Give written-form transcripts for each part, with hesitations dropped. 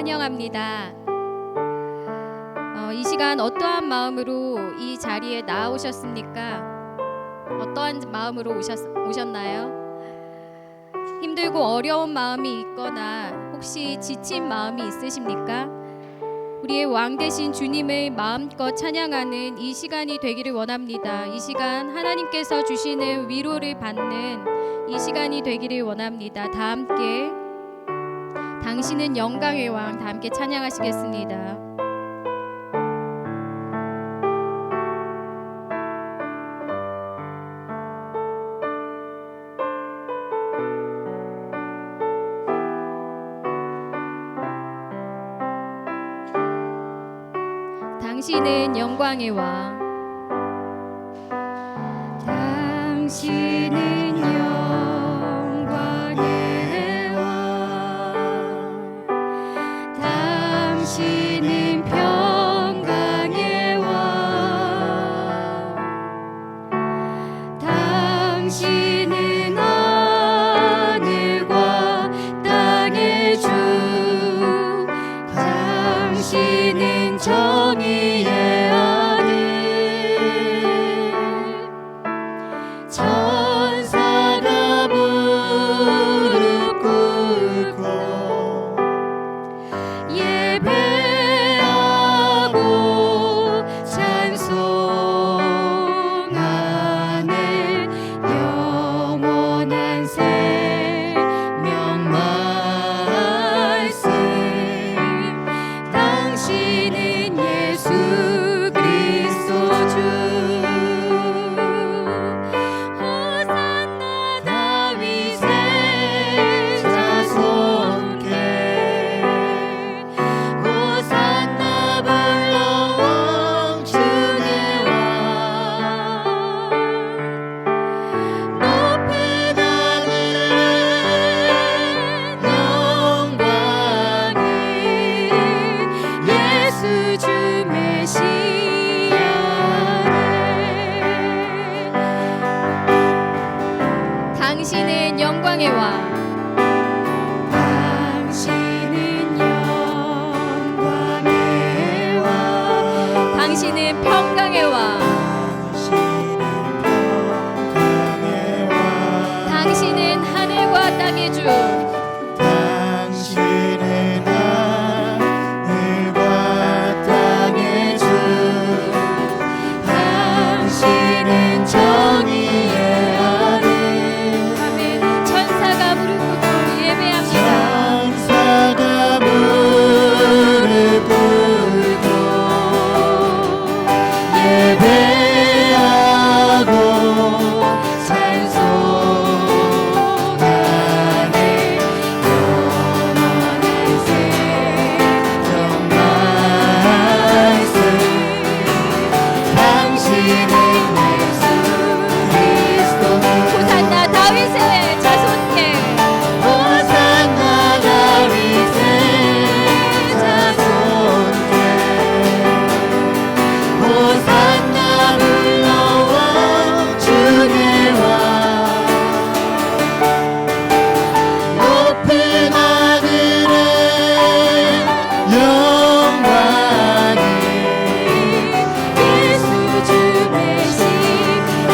환영합니다. 이 시간 어떠한 마음으로 이 자리에 나오셨습니까? 어떠한 마음으로 오셨나요? 힘들고 어려운 마음이 있거나 혹시 지친 마음이 있으십니까? 우리의 왕 되신 주님을 마음껏 찬양하는 이 시간이 되기를 원합니다. 이 시간 하나님께서 주시는 위로를 받는 이 시간이 되기를 원합니다. 다 함께 당신은 영광의 왕 다 함께 찬양하시겠습니다. 당신은 영광의 왕 당신은 영광의 왕 당신은 평강의 왕 당신은 하늘과 땅의 주 당신은 정의의 아들 천사가 무릎 꿇고 예배하고 찬송하네 영원한 생명 말씀 당신은 예수 그리스도 주 호산나 다윗의 자손께 호산나 불러 왕 주의 왕 높은 하늘은 영광이 예수 주 메시아네 당신은 영광의 왕 당신은 영광의 왕 당신은 평강의 왕 당신은 하늘과 땅의 주 당신은 하늘과 땅의 주 당신은 정의의 아들 아멘 천사가 무릎 꿇고 예배합니다 천사가 무릎 꿇고 예배하고 찬송하네 영원한 생명 말씀 당신은 예수 그리스도 호산나 다윗의 자손께 호산나 다윗의 자손께 호산나 불러와 주의 왕 높은 하늘에 영광이 예수 주 메시아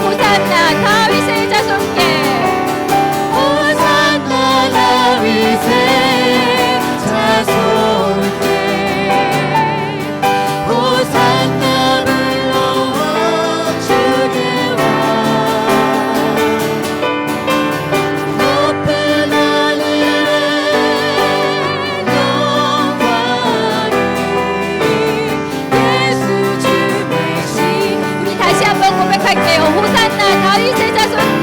호산나 다윗의 자손께 호산나 다윗의 자손께 호산나 불러와 주의 왕 높은 하늘에 영광이 예수 주 메시 우리 다시 한번 고백할게요 호산나 다윗의 자손께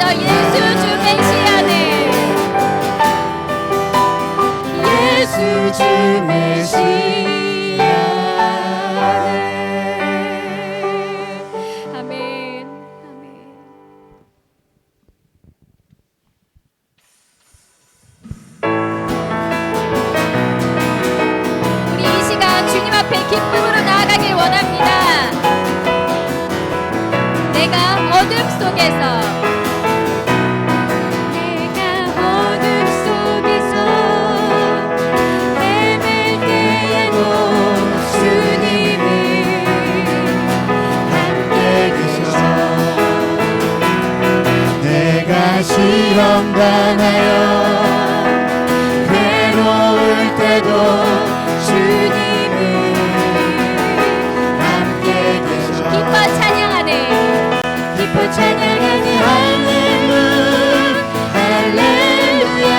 시작. 예수 주 메시아네. 예수 주 메시아네. 아멘. 아멘. 우리 이 시간 주님 앞에 기쁨으로 나아가길 원합니다. 내가 어둠 속에서 헤맬 때에도 주님이 함께 계셔. 내가 시험 당하여 괴로울 때도 주님은 함께 계셔. 기뻐 찬양하네. 기뻐 찬양하니 할렐루야 할렐루야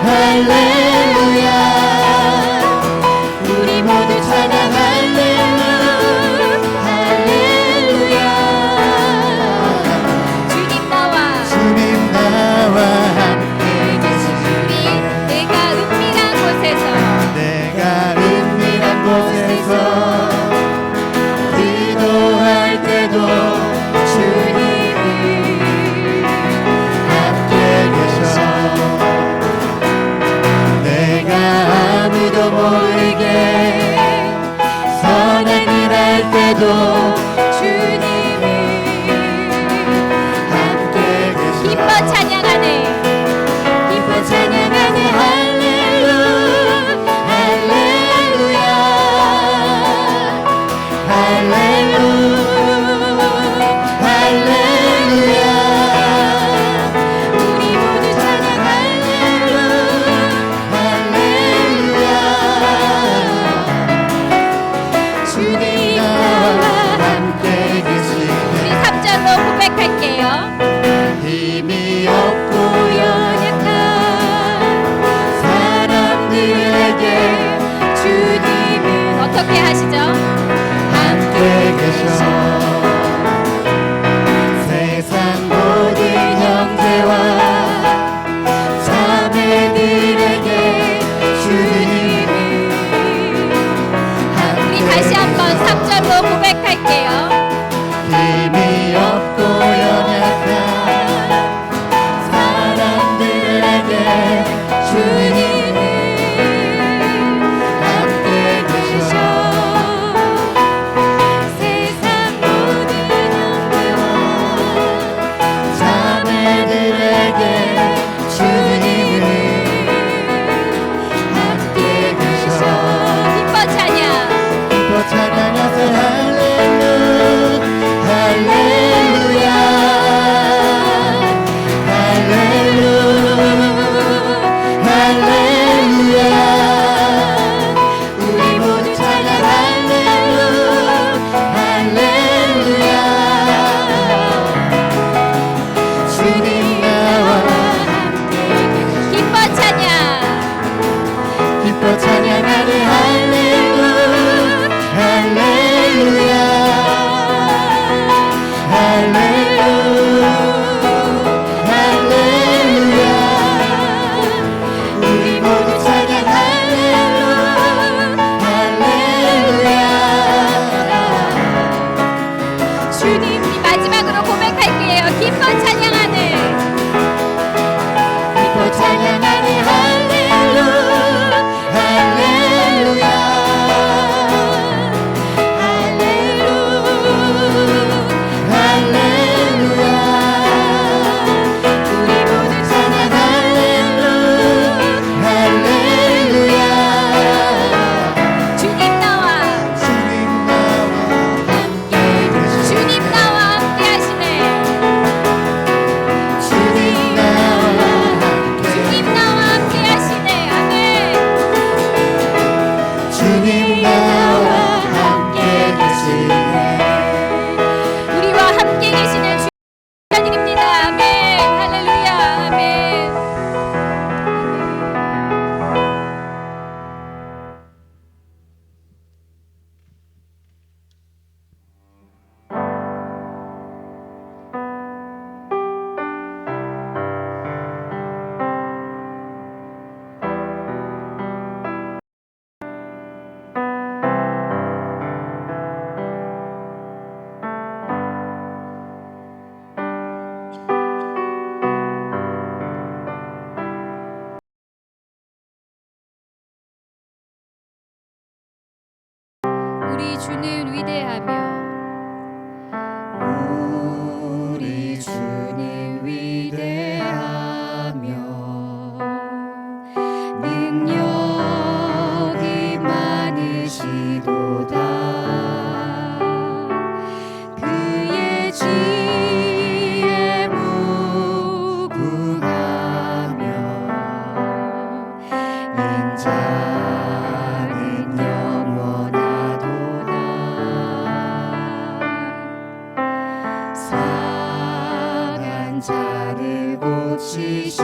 할렐루야. 우리 모두 찬양 할렐루야 할렐루야. 주님 나와 주님 나와 함께 계시니 내가 은밀한 곳에서 내가 은밀한 곳에서 기도할 때도 주님이 함께 계셔. 내가 아무도 모르게 선한 일 할 때도 주님이 함께 계셔. 기뻐 찬양하네. 기뻐 찬양하네 할렐루야 할렐루야 할렐루야 할렐루야. 우리 모두 찬양 할렐루야 할렐루야. 주님 나와 함께 우리 계시네. 3절로 고백할게요. 힘이 없고 연약한 사람들에게 주님은 어떻게 하시죠? 함께 계셔. 세상 모든 형제와 자매들에게 주님은 우리 함께 다시 한번 3절로 고백할게요. 힘이 없고 연약한 사람들에게 주님은 함께 계셔. 세상 모든 형제와 자매들에게 주님은 함께 계셔. 기뻐 찬양. 기뻐 찬양하세 할렐루야 할렐루야 할렐루야 할렐루야. 우리 모두 찬양 할렐루야 할렐루야. 주님 나와 함께 기뻐 찬양. 기뻐 찬양하네 할렐루야 할렐루야 할렐루야 할렐루야. 우리 모두 찬양 할렐루야 할렐루야. 주님 우리 마지막으로 고백할게요. 기뻐 찬양하네. 기뻐 찬양하네 할렐루야 할렐루야 할렐루야 할렐루야. 우리 모두 찬양 할렐루야 할렐루야. 주님 나와 주님 나와 함께 계시네. 주님 나와 함께 하시네. 주님 나와 함께 주님 나와 함께 하시네. 아멘. 주님 나와 함께 계시네. 우리와 함께 계시는 주 축하드립니다. 아멘. 할렐루야. 아멘. 우리 주는 위대하며 우리 주는 위대하며 능력이 많으시도다. 그의 지혜 무궁하며 인자는 영원하도다. 상한 자를 고치시며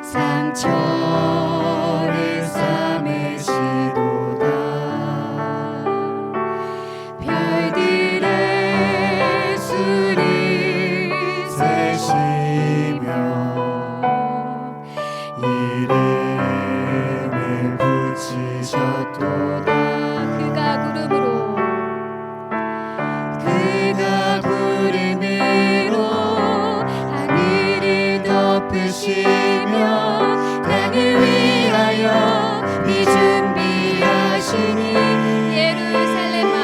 상처를 싸매시도다. 별들의 수를 세시며 이름을 붙이셨도다. 그가 구름으로 하늘을 덮으시며 땅을 위하여 미 준비하시니 예루살렘아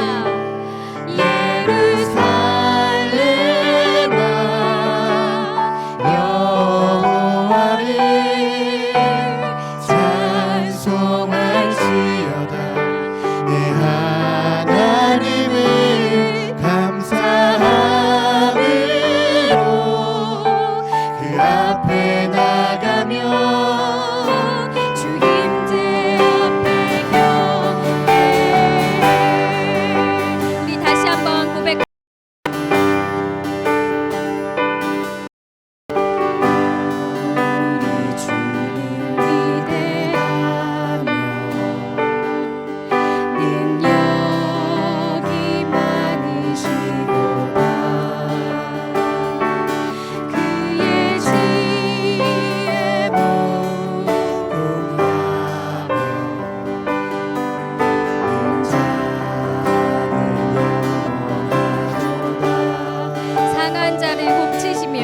예루살렘아 여호와를 찬송할지어다. 내 하나님을 감사함으로 그 앞에 나가며 주 임재 앞에 경배. 우리 다시 한번 고백 우리 주는 위대하며 능력이 많으시도다. 그의 지혜 무궁하며 인자는 영원하도다. 상한 자를 곱치시며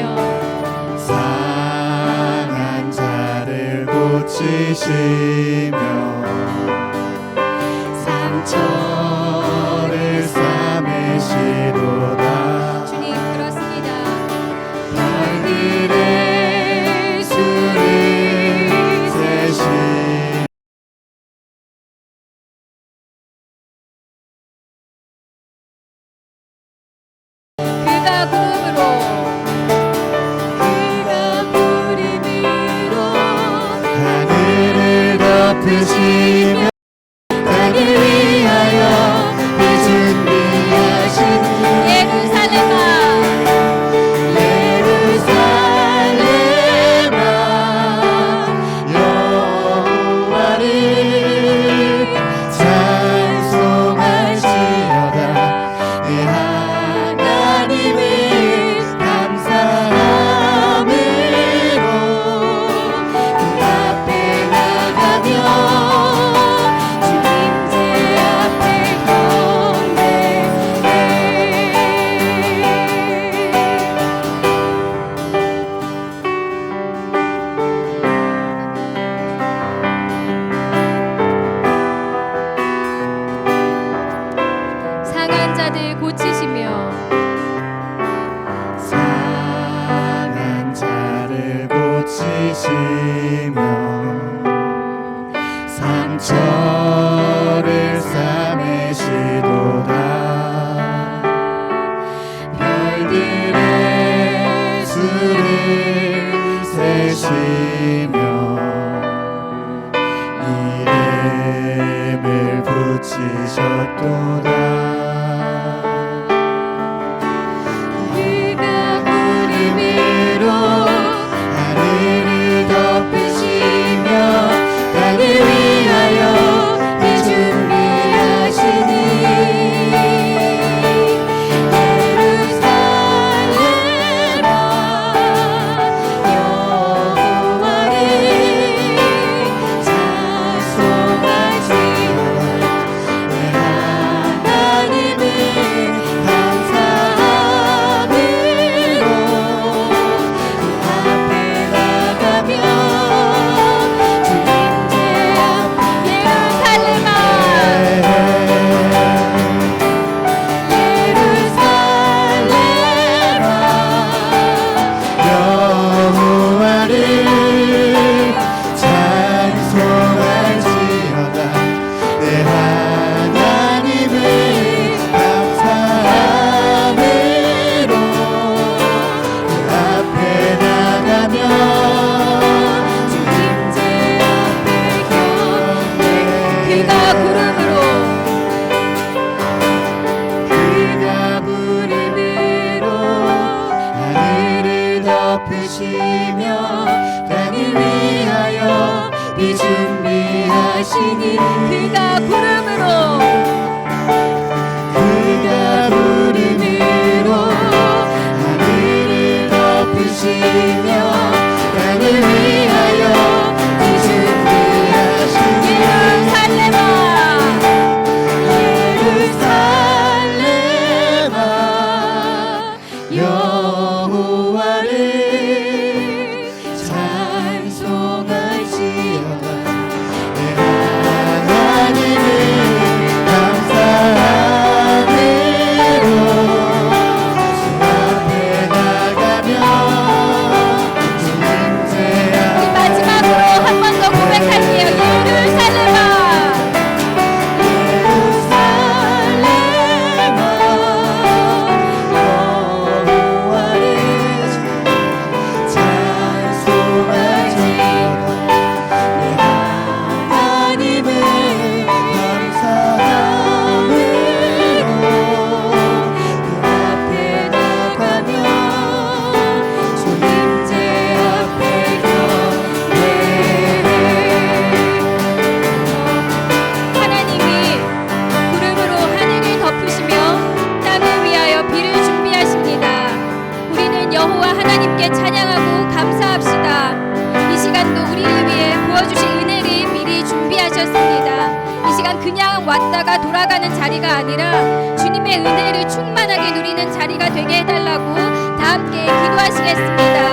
상한 자를 고치시며 상처를 싸매시도다. 주님 그렇습니다. 별들의 수를 세시 그가 구름으로 하늘을 덮으시며 땅을 위하여 미 준비하시니 예루살렘아 예루살렘아 여호와를 찬송할지어다. 내 하나님을 감사함으로 그 앞에 나가며 주 임재 앞에 경배해. 상한 자들 고치시며 상한 자를 고치시며 상처를 싸매시도다. 별들의 수를 세시며 이름을 붙이셨도다. 그가 구름으로 하늘을 덮으시며 땅을 위하여 미 준비하시니 예루살렘아 여호와를 찬송할지어다. 내 하나님 그가 구름으로 하늘을 덮으시며 땅을 위하여 비 준비하시니 그가 구름으로 하늘을 덮으시며 땅을 위하여 비 준비하시니 예루살렘아 여호와를 찬송할지어다 내 하나님을 감사함으로 주 앞에 나가며 주님께 우리 마지막으로 한 번 더 고백할게요. 예루살렘아 여호와를 찬송할지어다 내 하나님을 감사함으로 그 앞에 나가며 주님께 앞에 경배해 하나님이 구름으로 하늘을 덮으시며 땅을 위하여 비를 준비하십니다. 우리는 여호와 하나님께 찬양하고 감사합시다. 이 시간도 우리를 위해 부어주신 은혜를 미리 준비하셨습니다. 이 시간 그냥 왔다가 돌아가는 자리가 아니라 주님의 은혜를 충만하게 누리는 자리가 되게 해달라고 다 함께 기도하시겠습니다.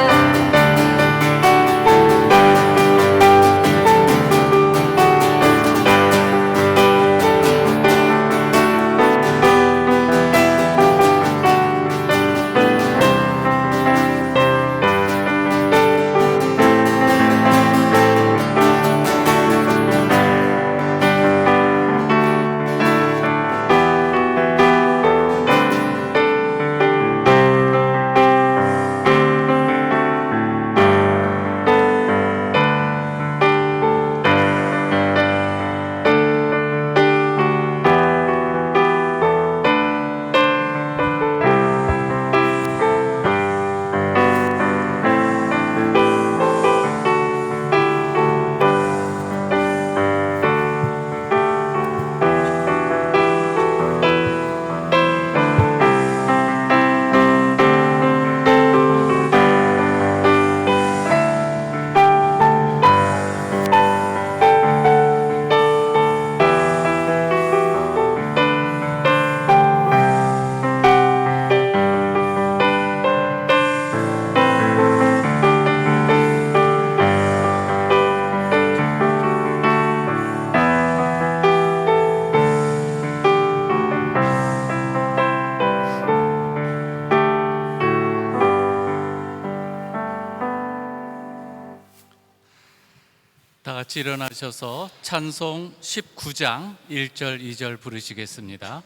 다 같이 일어나셔서 찬송 19장 1절 2절 부르시겠습니다.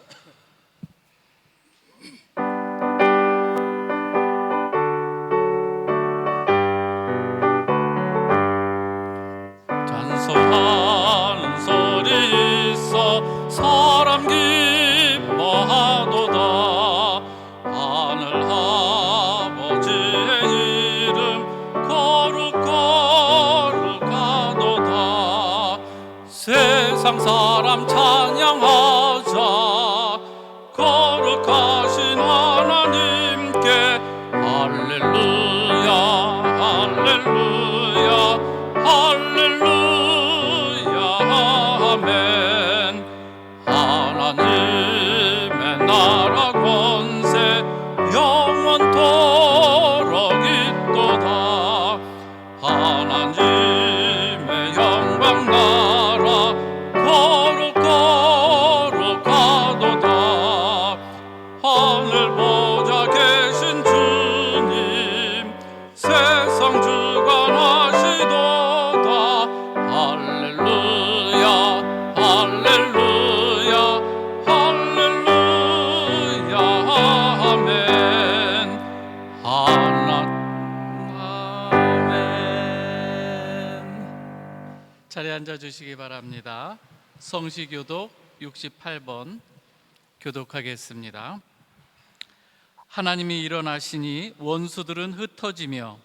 찬송하는 소리 있어 사람 기뻐하도다. 하늘 아버지의 이름 거룩하도다. 세상 사람 찬양하자. 거룩하신 하나님께 할렐루야 할렐루야 할렐루야 아멘. 하나님의 나라 권세 영원토록 있도다. 하나님의 영광 나라 거룩하도다. 하늘 보좌 계신 주님 세상 주관하시도다. 할렐루야 할렐루야 할렐루야 아멘. 아멘. 자리에 앉아 주시기 바랍니다. 성시교독 68번 교독하겠습니다. 하나님이 일어나시니 원수들은 흩어지며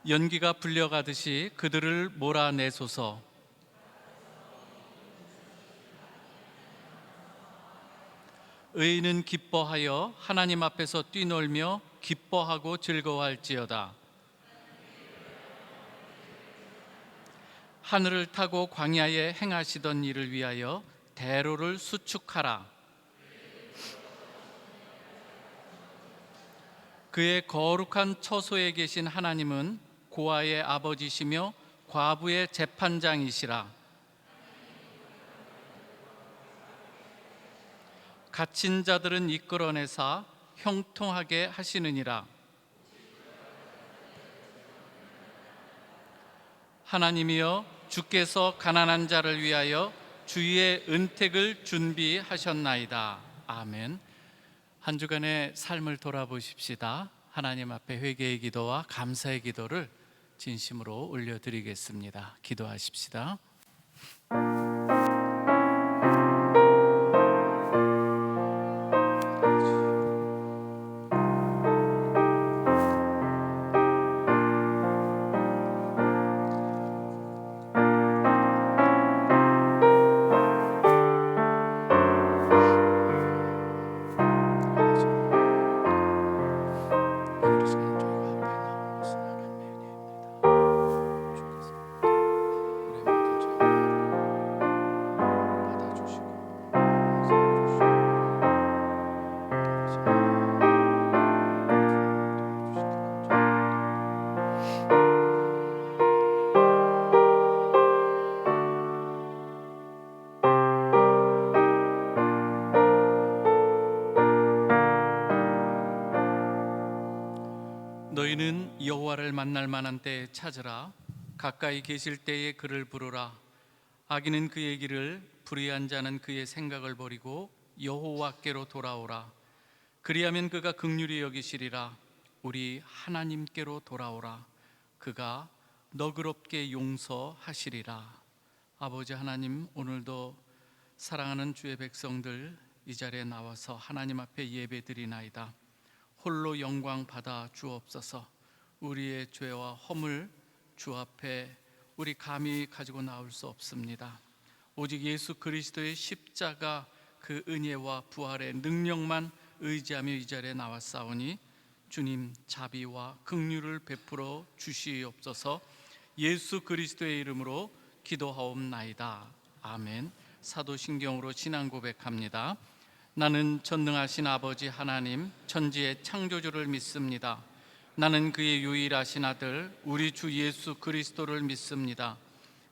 연기가 불려가듯이 그들을 몰아내소서. 의인은 기뻐하여 하나님 앞에서 뛰놀며 기뻐하고 즐거워할지어다. 하늘을 타고 광야에 행하시던 일을 위하여 대로를 수축하라. 그의 거룩한 처소에 계신 하나님은 고아의 아버지시며 과부의 재판장이시라. 갇힌 자들은 이끌어내사 형통하게 하시느니라. 하나님이여, 주께서 가난한 자를 위하여 주의 은택을 준비하셨나이다. 아멘. 한 주간의 삶을 돌아보십시다. 하나님 앞에 회개의 기도와 감사의 기도를 진심으로 올려드리겠습니다. 기도하십시다. 너희는 여호와를 만날 만한 때에 찾으라. 가까이 계실 때에 그를 부르라. 악인은 그의 길을, 불의한 자는 그의 생각을 버리고 여호와께로 돌아오라. 그리하면 그가 긍휼히 여기시리라. 우리 하나님께로 돌아오라. 그가 너그럽게 용서하시리라. 아버지 하나님, 오늘도 사랑하는 주의 백성들 이 자리에 나와서 하나님 앞에 예배드리나이다. 홀로 영광 받아 주옵소서. 우리의 죄와 허물 주 앞에 우리 감히 가지고 나올 수 없습니다. 오직 예수 그리스도의 십자가 그 은혜와 부활의 능력만 의지하며 이 자리에 나왔사오니 주님 자비와 긍휼을 베풀어 주시옵소서. 예수 그리스도의 이름으로 기도하옵나이다. 아멘. 사도신경으로 신앙 고백합니다. 나는 전능하신 아버지 하나님 천지의 창조주를 믿습니다. 나는 그의 유일하신 아들 우리 주 예수 그리스도를 믿습니다.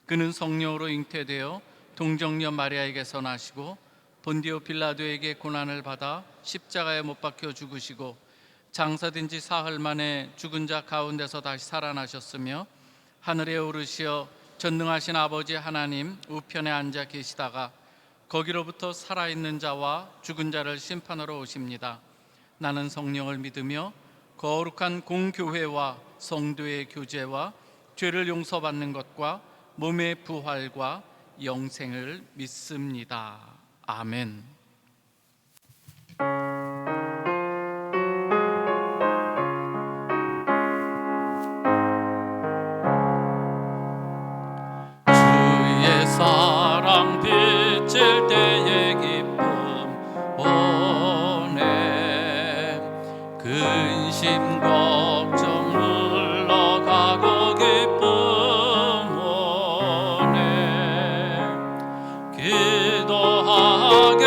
그는 성령으로 잉태되어 동정녀 마리아에게서 나시고 본디오 빌라도에게 고난을 받아 십자가에 못 박혀 죽으시고 장사된 지 사흘 만에 죽은 자 가운데서 다시 살아나셨으며 하늘에 오르시어 전능하신 아버지 하나님 우편에 앉아 계시다가 거기로부터 살아있는 자와 죽은 자를 심판하러 오십니다. 나는 성령을 믿으며 거룩한 공교회와 성도의 교제와 죄를 용서받는 것과 몸의 부활과 영생을 믿습니다. 아멘. 주의 사랑 비칠 때의 기쁨 오네. 근심 걱정 물러가고 기쁨 오네. 기도하게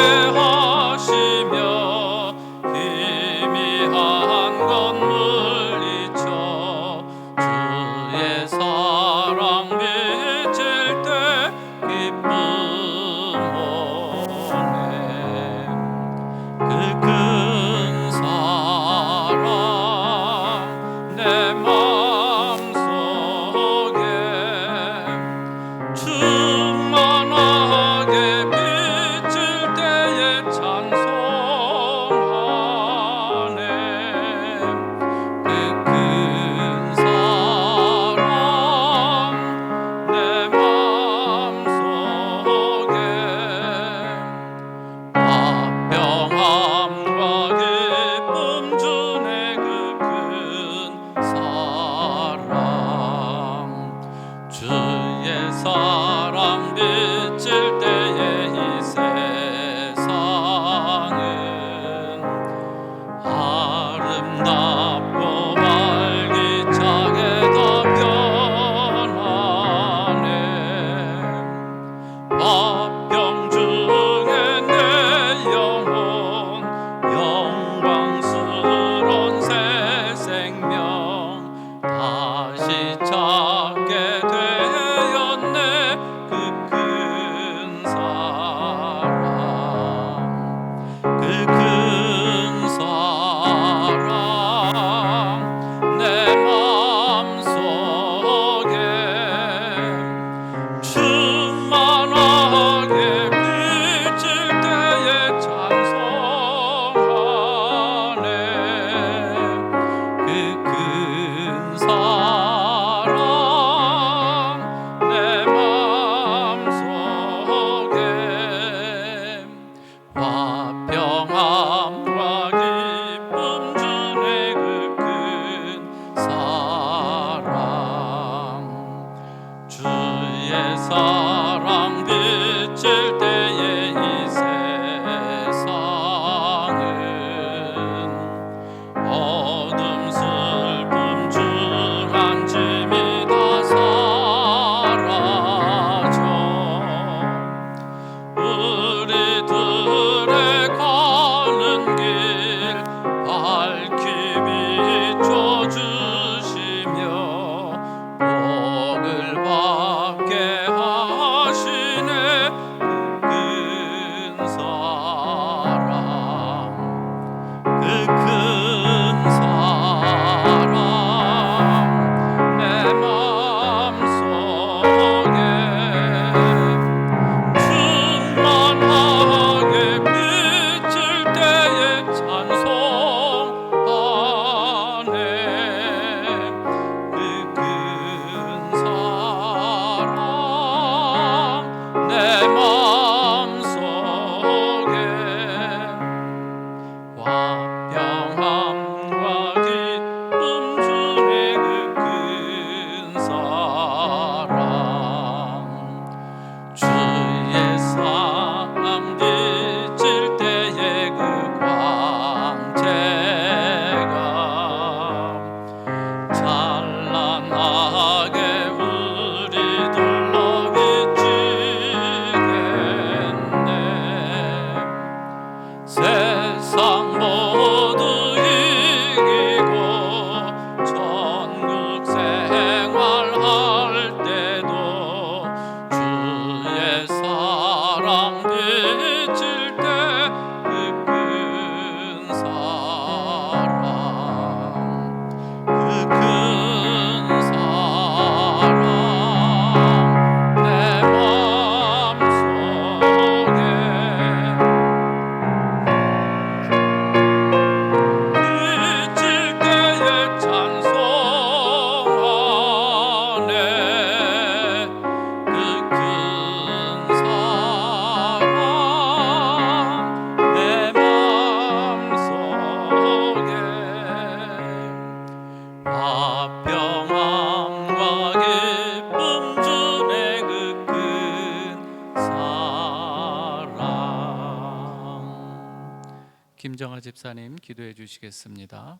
김정아 집사님 기도해 주시겠습니다.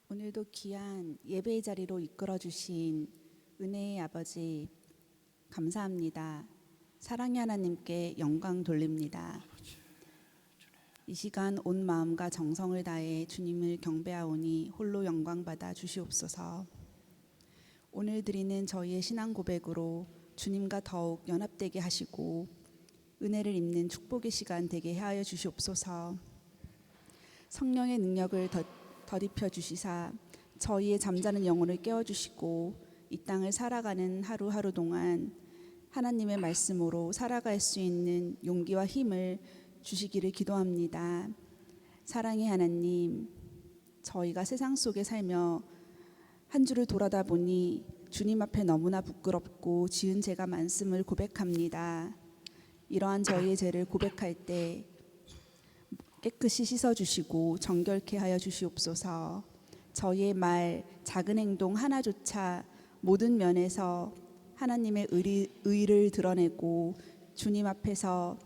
오늘도 귀한 예배의 자리로 이끌어 주신 은혜의 아버지 감사합니다. 사랑의 하나님께 영광 돌립니다. 이 시간 온 마음과 정성을 다해 주님을 경배하오니 홀로 영광 받아 주시옵소서. 오늘 드리는 저희의 신앙 고백으로 주님과 더욱 연합되게 하시고 은혜를 입는 축복의 시간 되게 하여 주시옵소서. 성령의 능력을 덧입혀 주시사 저희의 잠자는 영혼을 깨워주시고 이 땅을 살아가는 하루하루 동안 하나님의 말씀으로 살아갈 수 있는 용기와 힘을 주시기를 기도합니다. 사랑의 하나님, 저희가 세상 속에 살며 한 주를 돌아다 보니 주님 앞에 너무나 부끄럽고 지은 죄가 많음을 고백합니다. 이러한 저희의 죄를 고백할 때 깨끗이 씻어주시고 정결케 하여 주시옵소서. 저희의 말, 작은 행동 하나조차 모든 면에서 하나님의 의를 드러내고 주님 앞에서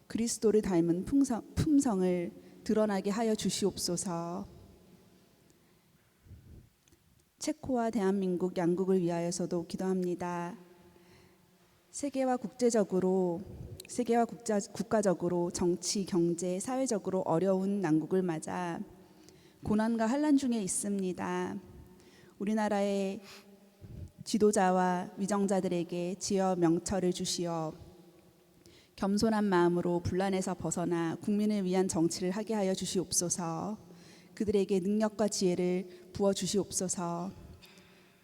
그리스도를 닮은 품성을 드러나게 하여 주시옵소서. 체코와 대한민국 양국을 위하여서도 기도합니다. 세계와 국가적으로 정치, 경제, 사회적으로 어려운 난국을 맞아 고난과 환난 중에 있습니다. 우리나라의 지도자와 위정자들에게 지어 명철을 주시어 겸손한 마음으로 분란에서 벗어나 국민을 위한 정치를 하게 하여 주시옵소서. 그들에게 능력과 지혜를 부어 주시옵소서.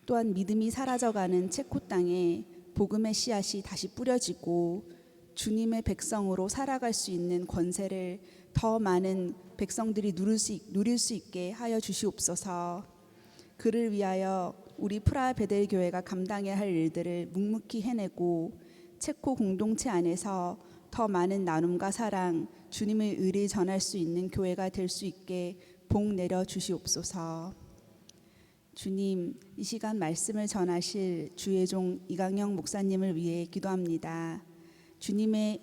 또한 믿음이 사라져가는 체코 땅에 복음의 씨앗이 다시 뿌려지고 주님의 백성으로 살아갈 수 있는 권세를 더 많은 백성들이 누릴 수 있게 하여 주시옵소서. 그를 위하여 우리 프라하 베델 교회가 감당해야 할 일들을 묵묵히 해내고 체코 공동체 안에서 더 많은 나눔과 사랑, 주님의 의를 전할 수 있는 교회가 될 수 있게 복 내려 주시옵소서. 주님, 이 시간 말씀을 전하실 주의 종 이강영 목사님을 위해 기도합니다. 주님의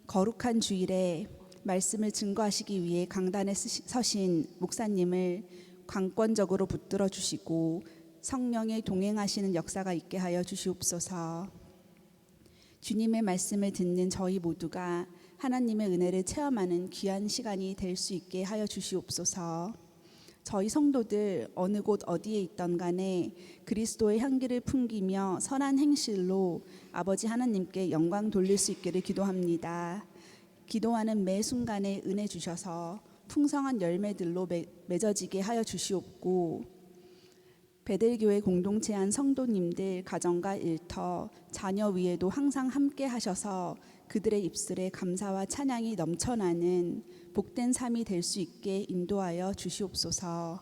거룩한 주일에 말씀을 증거하시기 위해 강단에 서신 목사님을 강권적으로 붙들어 주시고 성령의 동행하시는 역사가 있게 하여 주시옵소서. 주님의 말씀을 듣는 저희 모두가 하나님의 은혜를 체험하는 귀한 시간이 될 수 있게 하여 주시옵소서. 저희 성도들 어느 곳 어디에 있던 간에 그리스도의 향기를 풍기며 선한 행실로 아버지 하나님께 영광 돌릴 수 있기를 기도합니다. 기도하는 매 순간에 은혜 주셔서 풍성한 열매들로 맺어지게 하여 주시옵고 베델교회 공동체 한 성도님들 가정과 일터 자녀 위에도 항상 함께 하셔서 그들의 입술에 감사와 찬양이 넘쳐나는 복된 삶이 될 수 있게 인도하여 주시옵소서.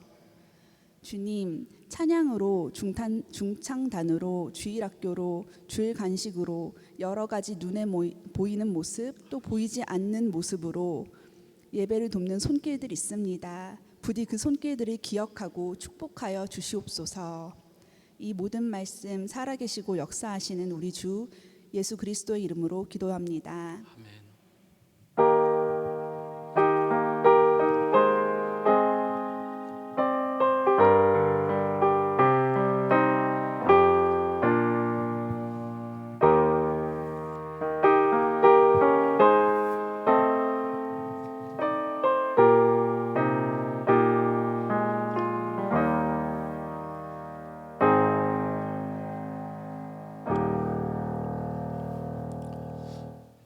주님, 찬양으로 중창단으로 주일학교로 주일 간식으로 여러 가지 눈에 보이는 모습 또 보이지 않는 모습으로 예배를 돕는 손길들 있습니다. 부디 그 손길들을 기억하고 축복하여 주시옵소서. 이 모든 말씀 살아계시고 역사하시는 우리 주 예수 그리스도의 이름으로 기도합니다. 아멘.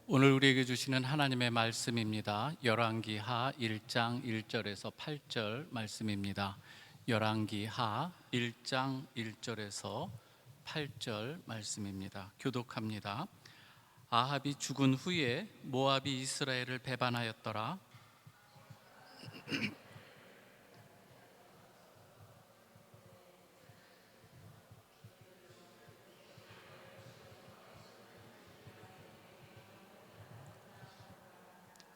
오늘 우리에게 주시는 하나님의 말씀입니다. 열왕기하 1장 1절에서 8절 말씀입니다. 열왕기하 1장 1절에서 8절 말씀입니다. 교독합니다. 아합이 죽은 후에 모압이 이스라엘을 배반하였더라.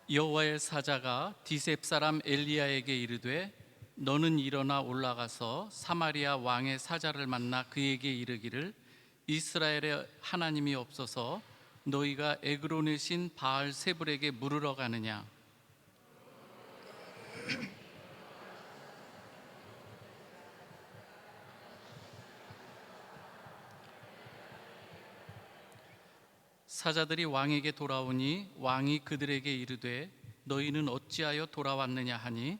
여호와의 사자가 디셉 사람 엘리야에게 이르되 너는 일어나 올라가서 사마리아 왕의 사자를 만나 그에게 이르기를 이스라엘의 하나님이 없어서 너희가 에그론의 신 바알 세불에게 물으러 가느냐. 사자들이 왕에게 돌아오니 왕이 그들에게 이르되 너희는 어찌하여 돌아왔느냐 하니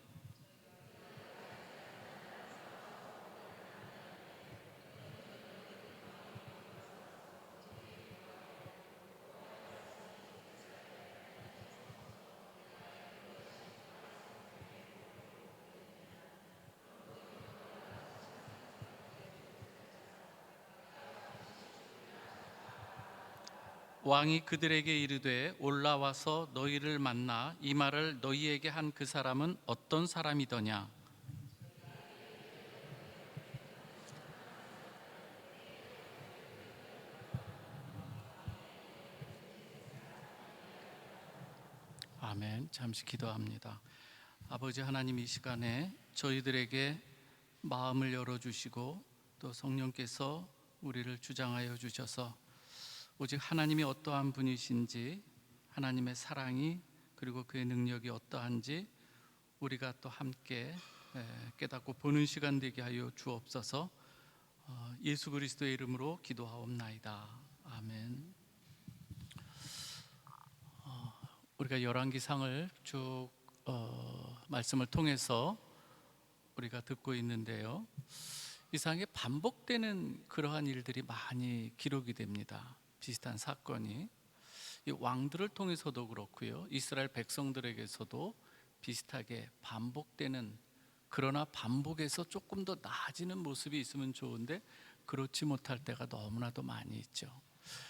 왕이 그들에게 이르되 올라와서 너희를 만나 이 말을 너희에게 한 그 사람은 어떤 사람이더냐. 아멘. 잠시 기도합니다. 아버지 하나님, 이 시간에 저희들에게 마음을 열어주시고 또 성령께서 우리를 주장하여 주셔서 오직 하나님이 어떠한 분이신지, 하나님의 사랑이 그리고 그의 능력이 어떠한지 우리가 또 함께 깨닫고 보는 시간 되게 하여 주옵소서. 예수 그리스도의 이름으로 기도하옵나이다. 아멘. 우리가 열왕기상을 쭉 말씀을 통해서 우리가 듣고 있는데요, 이상하게 반복되는 그러한 일들이 많이 기록이 됩니다. 비슷한 사건이 이 왕들을 통해서도 그렇고요, 이스라엘 백성들에게서도 비슷하게 반복되는, 그러나 반복해서 조금 더 나아지는 모습이 있으면 좋은데 그렇지 못할 때가 너무나도 많이 있죠.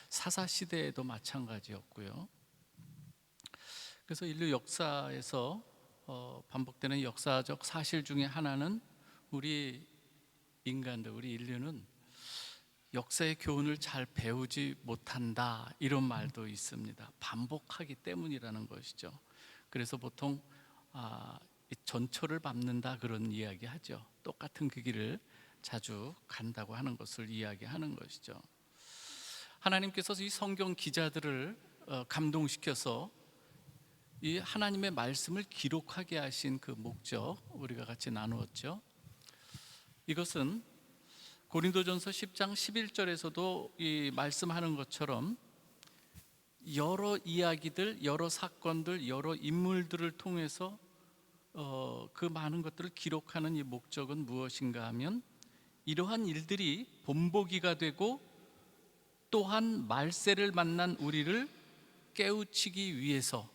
사사시대에도 마찬가지였고요. 그래서 인류 역사에서 반복되는 역사적 사실 중에 하나는 우리 인간들, 우리 인류는 역사의 교훈을 잘 배우지 못한다, 이런 말도 있습니다. 반복하기 때문이라는 것이죠. 그래서 보통 전초를 밟는다, 그런 이야기 하죠. 똑같은 그 길을 자주 간다고 하는 것을 이야기하는 것이죠. 하나님께서 이 성경 기자들을 감동시켜서 이 하나님의 말씀을 기록하게 하신 그 목적, 우리가 같이 나누었죠. 이것은 고린도전서 10장 11절에서도 이 말씀하는 것처럼 여러 이야기들, 여러 사건들, 여러 인물들을 통해서 그 많은 것들을 기록하는 이 목적은 무엇인가 하면, 이러한 일들이 본보기가 되고 또한 말세를 만난 우리를 깨우치기 위해서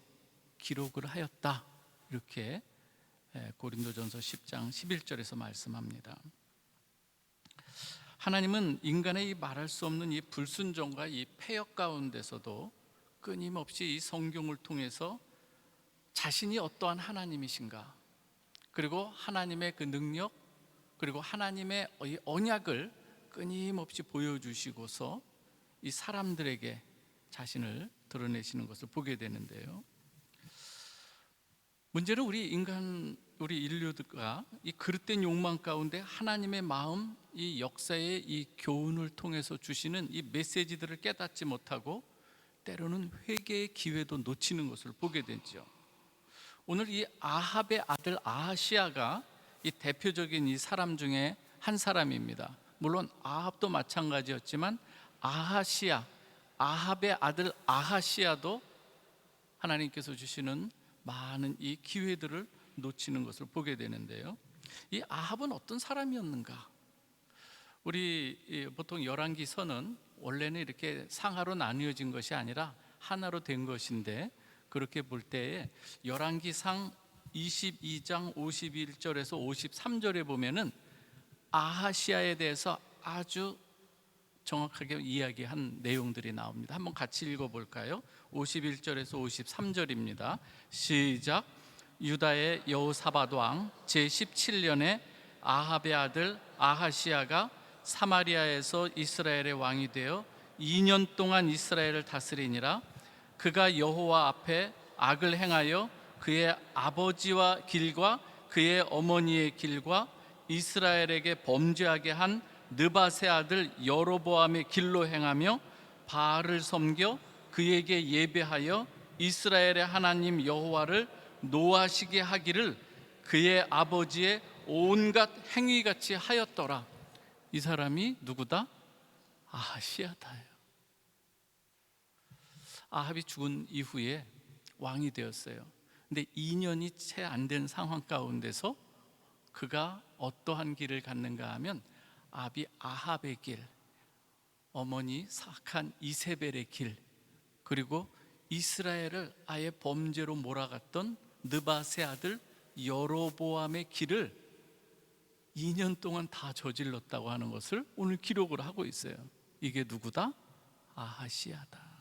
기록을 하였다, 이렇게 고린도전서 10장 11절에서 말씀합니다. 하나님은 인간의 이 말할 수 없는 이 불순종과 이 패역 가운데서도 끊임없이 이 성경을 통해서 자신이 어떠한 하나님이신가, 그리고 하나님의 그 능력, 그리고 하나님의 이 언약을 끊임없이 보여주시고서 이 사람들에게 자신을 드러내시는 것을 보게 되는데요, 문제는 우리 인류가 이 그릇된 욕망 가운데 하나님의 마음, 이 역사의 이 교훈을 통해서 주시는 이 메시지들을 깨닫지 못하고 때로는 회개의 기회도 놓치는 것을 보게 되죠. 오늘 이 아합의 아들 아하시야가 이 대표적인 이 사람 중에 한 사람입니다. 물론 아합도 마찬가지였지만 아하시야, 아합의 아들 아하시야도 하나님께서 주시는 많은 이 기회들을 놓치는 것을 보게 되는데요, 이 아합은 어떤 사람이었는가? 우리 보통 열왕기서는 원래는 이렇게 상하로 나뉘어진 것이 아니라 하나로 된 것인데, 그렇게 볼 때에 열왕기상 22장 51절에서 53절에 보면은 아하시야에 대해서 아주 정확하게 이야기한 내용들이 나옵니다. 한번 같이 읽어볼까요? 51절에서 53절입니다. 시작. 유다의 여호사밧 왕 제17년에 아합의 아들 아하시야가 사마리아에서 이스라엘의 왕이 되어 2년 동안 이스라엘을 다스리니라. 그가 여호와 앞에 악을 행하여 그의 아버지와 길과 그의 어머니의 길과 이스라엘에게 범죄하게 한 느밧의 아들 여로보암의 길로 행하며 바알을 섬겨 그에게 예배하여 이스라엘의 하나님 여호와를 노하시게 하기를 그의 아버지의 온갖 행위같이 하였더라. 이 사람이 누구다? 아하시야다예요. 아합이 죽은 이후에 왕이 되었어요. 근데 2년이 채 안 된 상황 가운데서 그가 어떠한 길을 갔는가 하면 아합의 길, 어머니 사악한 이세벨의 길, 그리고 이스라엘을 아예 범죄로 몰아갔던 느밧의 아들 여로보암의 길을 2년 동안 다 저질렀다고 하는 것을 오늘 기록을 하고 있어요. 이게 누구다? 아하시야다.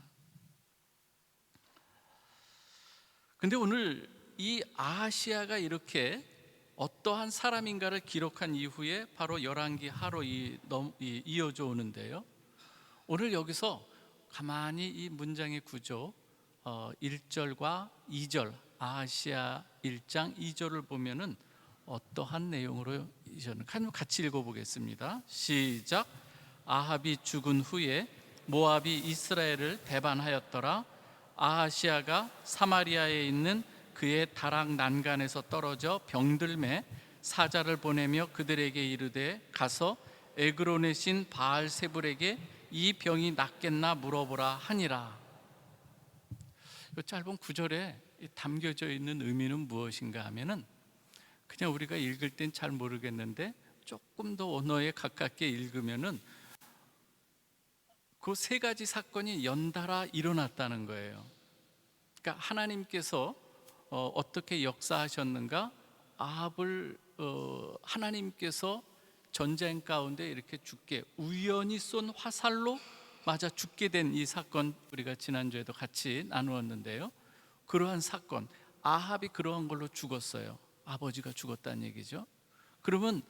근데 오늘 이 아하시야가 이렇게 어떠한 사람인가를 기록한 이후에 바로 열왕기 하로 이어져 오는데요. 오늘 여기서 가만히 이 문장의 구조 1절과 2절, 아하시야 1장 2절을 보면은 어떠한 내용으로 저는 같이 읽어보겠습니다. 시작. 아합이 죽은 후에 모압이 이스라엘을 배반하였더라. 아하시야가 사마리아에 있는 그의 다락 난간에서 떨어져 병들매 사자를 보내며 그들에게 이르되 가서 에그론의 신 바알세불에게 이 병이 낫겠나 물어보라 하니라. 이 짧은 구절에 담겨져 있는 의미는 무엇인가 하면은 그냥 우리가 읽을 땐 잘 모르겠는데 조금 더 언어에 가깝게 읽으면은 그 세 가지 사건이 연달아 일어났다는 거예요. 그러니까 하나님께서 어떻게 역사하셨는가? 아합을 하나님께서 전쟁 가운데 이렇게 죽게 우연히 쏜 화살로 맞아 죽게 된 이 사건, 우리가 지난주에도 같이 나누었는데요. 그러한 사건, 아합이 그러한 걸로 죽었어요. 아버지가 죽었다는 얘기죠. 그러면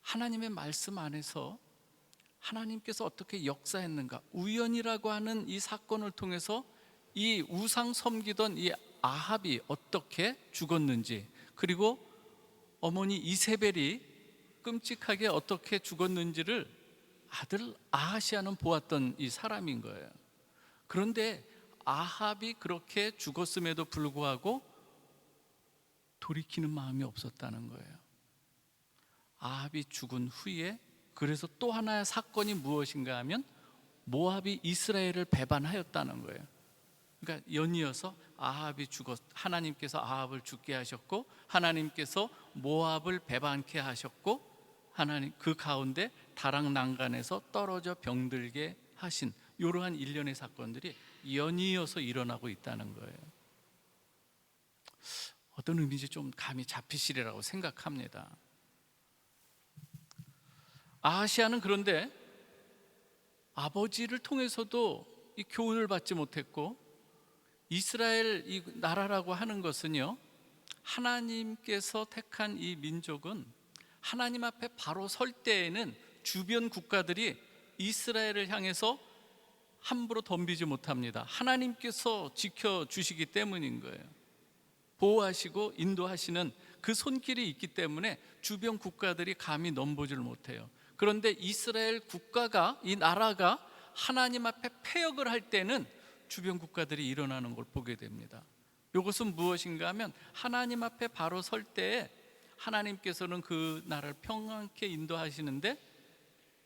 하나님의 말씀 안에서 하나님께서 어떻게 역사했는가? 우연이라고 하는 이 사건을 통해서 이 우상 섬기던 이 아합이 어떻게 죽었는지, 그리고 어머니 이세벨이 끔찍하게 어떻게 죽었는지를 아들 아하시야는 보았던 이 사람인 거예요. 그런데 아합이 그렇게 죽었음에도 불구하고 돌이키는 마음이 없었다는 거예요. 아합이 죽은 후에 그래서 또 하나의 사건이 무엇인가 하면 모압이 이스라엘을 배반하였다는 거예요. 그러니까 연이어서 아합이 하나님께서 아합을 죽게 하셨고, 하나님께서 모압을 배반케 하셨고, 하나님 그 가운데 다락 난간에서 떨어져 병들게 하신 이러한 일련의 사건들이 연이어서 일어나고 있다는 거예요. 어떤 의미인지 좀 감이 잡히시리라고 생각합니다. 아하시야는 그런데 아버지를 통해서도 이 교훈을 받지 못했고, 이스라엘 이 나라라고 하는 것은요, 하나님께서 택한 이 민족은 하나님 앞에 바로 설 때에는 주변 국가들이 이스라엘을 향해서 함부로 덤비지 못합니다. 하나님께서 지켜주시기 때문인 거예요. 보호하시고 인도하시는 그 손길이 있기 때문에 주변 국가들이 감히 넘보지를 못해요. 그런데 이스라엘 국가가, 이 나라가 하나님 앞에 패역을 할 때는 주변 국가들이 일어나는 걸 보게 됩니다. 이것은 무엇인가 하면 하나님 앞에 바로 설 때에 하나님께서는 그 나라를 평안케 인도하시는데,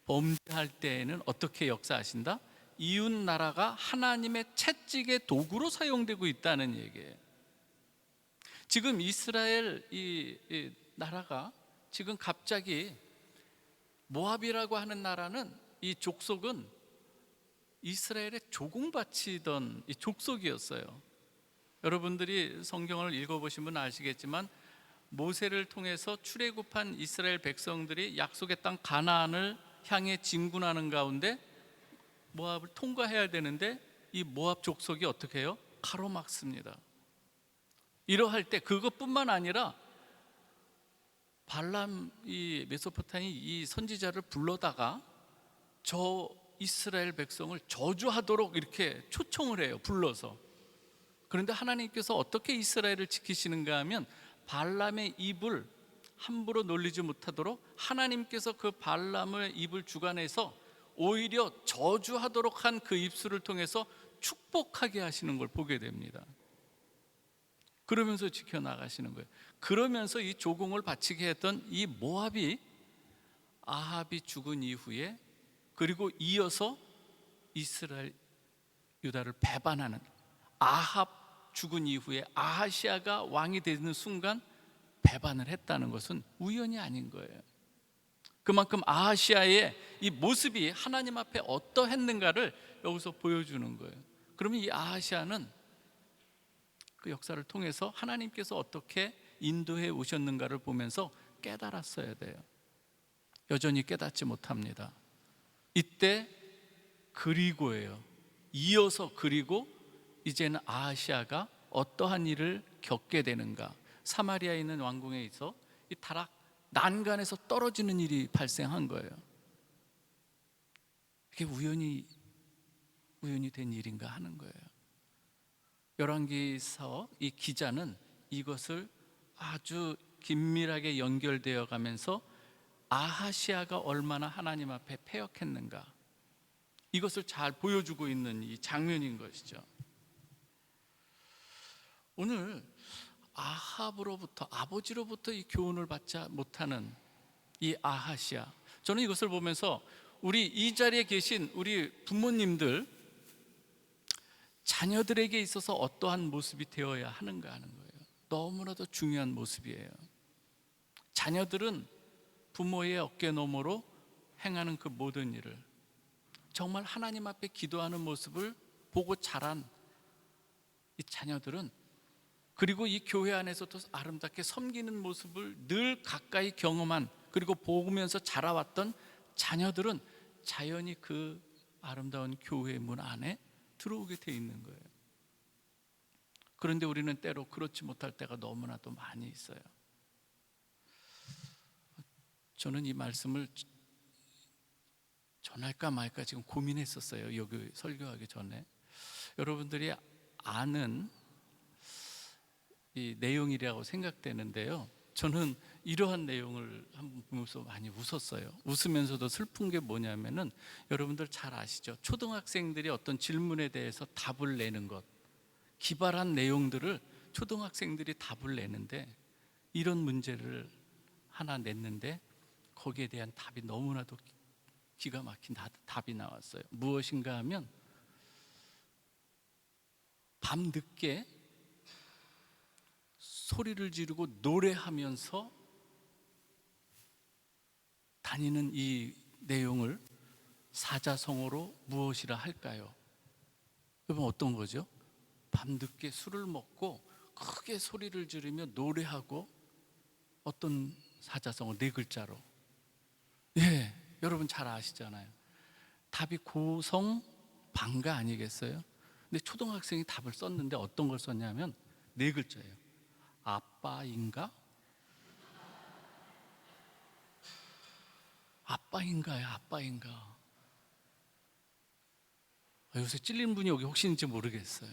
범죄할 때에는 어떻게 역사하신다? 이웃 나라가 하나님의 채찍의 도구로 사용되고 있다는 얘기예요. 지금 이스라엘 이 나라가 지금 갑자기 모압이라고 하는 나라는, 이 족속은 이스라엘의 조공바치던 이 족속이었어요. 여러분들이 성경을 읽어보시면 아시겠지만 모세를 통해서 출애굽한 이스라엘 백성들이 약속의 땅 가나안을 향해 진군하는 가운데 모압을 통과해야 되는데 이 모압 족속이 어떻게 해요? 가로막습니다. 이러할 때 그것뿐만 아니라 발람 이 메소포타미 이 선지자를 불러다가 저 이스라엘 백성을 저주하도록 이렇게 초청을 해요. 불러서. 그런데 하나님께서 어떻게 이스라엘을 지키시는가 하면 발람의 입을 함부로 놀리지 못하도록 하나님께서 그 발람의 입을 주관해서 오히려 저주하도록 한 그 입술을 통해서 축복하게 하시는 걸 보게 됩니다. 그러면서 지켜나가시는 거예요. 그러면서 이 조공을 바치게 했던 이 모압이 아합이 죽은 이후에 그리고 이어서 이스라엘 유다를 배반하는 아합 죽은 이후에 아하시아가 왕이 되는 순간 배반을 했다는 것은 우연이 아닌 거예요. 그만큼 아하시아의 이 모습이 하나님 앞에 어떠했는가를 여기서 보여주는 거예요. 그러면 이 아하시아는 그 역사를 통해서 하나님께서 어떻게 인도해 오셨는가를 보면서 깨달았어야 돼요. 여전히 깨닫지 못합니다. 이때 그리고예요. 이어서 그리고 이제는 아하시아가 어떠한 일을 겪게 되는가. 사마리아에 있는 왕궁에 있어 이 타락 난간에서 떨어지는 일이 발생한 거예요. 이게 우연히 된 일인가 하는 거예요. 열왕기서 이 기자는 이것을 아주 긴밀하게 연결되어 가면서 아하시아가 얼마나 하나님 앞에 패역했는가 이것을 잘 보여주고 있는 이 장면인 것이죠. 오늘 아합으로부터 아버지로부터 이 교훈을 받지 못하는 이 아하시아, 저는 이것을 보면서 우리 이 자리에 계신 우리 부모님들 자녀들에게 있어서 어떠한 모습이 되어야 하는가 하는 거예요. 너무나도 중요한 모습이에요. 자녀들은 부모의 어깨 너머로 행하는 그 모든 일을 정말 하나님 앞에 기도하는 모습을 보고 자란 이 자녀들은 그리고 이 교회 안에서도 아름답게 섬기는 모습을 늘 가까이 경험한 그리고 보면서 자라왔던 자녀들은 자연히 그 아름다운 교회 문 안에 들어오게 돼 있는 거예요. 그런데 우리는 때로 그렇지 못할 때가 너무나도 많이 있어요. 저는 이 말씀을 전할까 말까 지금 고민했었어요. 여기 설교하기 전에. 여러분들이 아는 이 내용이라고 생각되는데요. 저는 이러한 내용을 한번 보면서 많이 웃었어요. 웃으면서도 슬픈 게 뭐냐면은 여러분들 잘 아시죠? 초등학생들이 어떤 질문에 대해서 답을 내는 것, 기발한 내용들을 초등학생들이 답을 내는데 이런 문제를 하나 냈는데 거기에 대한 답이 너무나도 기가 막힌 답이 나왔어요. 무엇인가 하면 밤늦게 소리를 지르고 노래하면서 다니는 이 내용을 사자성어로 무엇이라 할까요? 여러분 어떤 거죠? 밤늦게 술을 먹고 크게 소리를 지르며 노래하고 어떤 사자성어 네 글자로 예, 여러분 잘 아시잖아요. 답이 고성방가 아니겠어요? 근데 초등학생이 답을 썼는데 어떤 걸 썼냐면 네 글자예요. 아빠인가? 아빠인가요? 아빠인가? 요새 찔린 분이 여기 혹시 있는지 모르겠어요.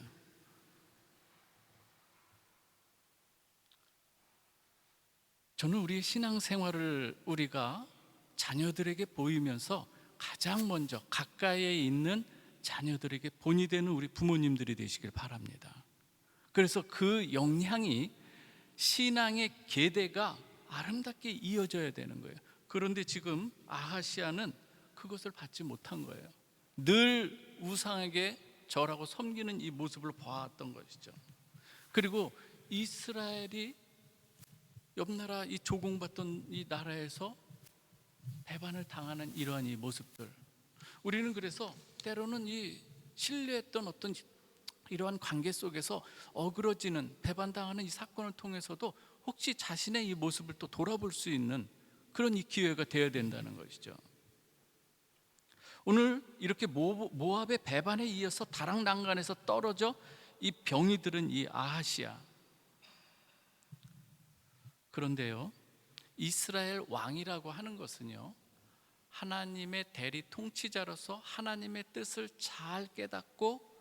저는 우리의 신앙생활을 우리가 자녀들에게 보이면서 가장 먼저 가까이에 있는 자녀들에게 본이 되는 우리 부모님들이 되시길 바랍니다. 그래서 그 영향이 신앙의 계대가 아름답게 이어져야 되는 거예요. 그런데 지금 아하시아는 그것을 받지 못한 거예요. 늘 우상에게 절하고 섬기는 이 모습을 봐왔던 것이죠. 그리고 이스라엘이 옆나라 이 조공받던 이 나라에서 배반을 당하는 이러한 이 모습들, 우리는 그래서 때로는 이 신뢰했던 어떤 이러한 관계 속에서 어그러지는 배반당하는 이 사건을 통해서도 혹시 자신의 이 모습을 또 돌아볼 수 있는 그런 이 기회가 되어야 된다는 것이죠. 오늘 이렇게 모압의 배반에 이어서 다락난간에서 떨어져 이 병이 들은 이 아하시아. 그런데요, 이스라엘 왕이라고 하는 것은요, 하나님의 대리 통치자로서 하나님의 뜻을 잘 깨닫고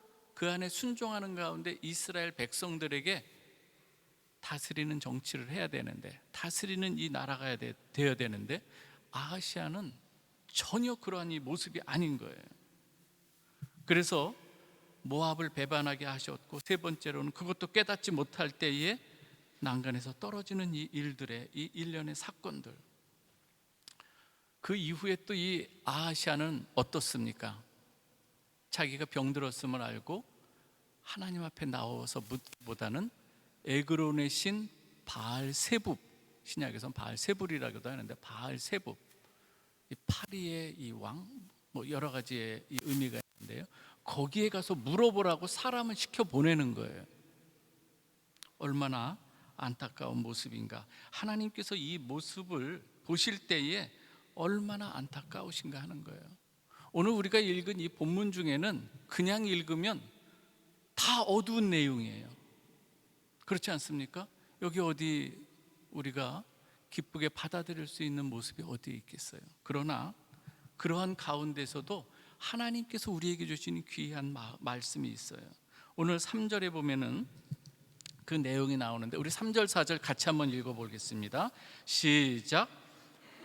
그 안에 순종하는 가운데 이스라엘 백성들에게 다스리는 정치를 해야 되는데, 다스리는 이 나라가 되어야 되는데, 아하시아는 전혀 그러한 이 모습이 아닌 거예요. 그래서 모압을 배반하게 하셨고, 세 번째로는 그것도 깨닫지 못할 때에 난간에서 떨어지는 이 일들의 이 일련의 사건들. 그 이후에 또 이 아하시아는 어떻습니까? 자기가 병들었음을 알고 하나님 앞에 나와서 묻기보다는 에그론의 신 바알세붑, 신약에서는 바알세불이라고도 하는데 바알세붑, 이 파리의 이 왕, 뭐 여러 가지의 이 의미가 있는데요, 거기에 가서 물어보라고 사람을 시켜 보내는 거예요. 얼마나 안타까운 모습인가. 하나님께서 이 모습을 보실 때에 얼마나 안타까우신가 하는 거예요. 오늘 우리가 읽은 이 본문 중에는 그냥 읽으면 다 어두운 내용이에요. 그렇지 않습니까? 여기 어디 우리가 기쁘게 받아들일 수 있는 모습이 어디 있겠어요? 그러나 그러한 가운데서도 하나님께서 우리에게 주신 귀한 말씀이 있어요. 오늘 3절에 보면은 그 내용이 나오는데, 우리 3절 4절 같이 한번 읽어보겠습니다. 시작.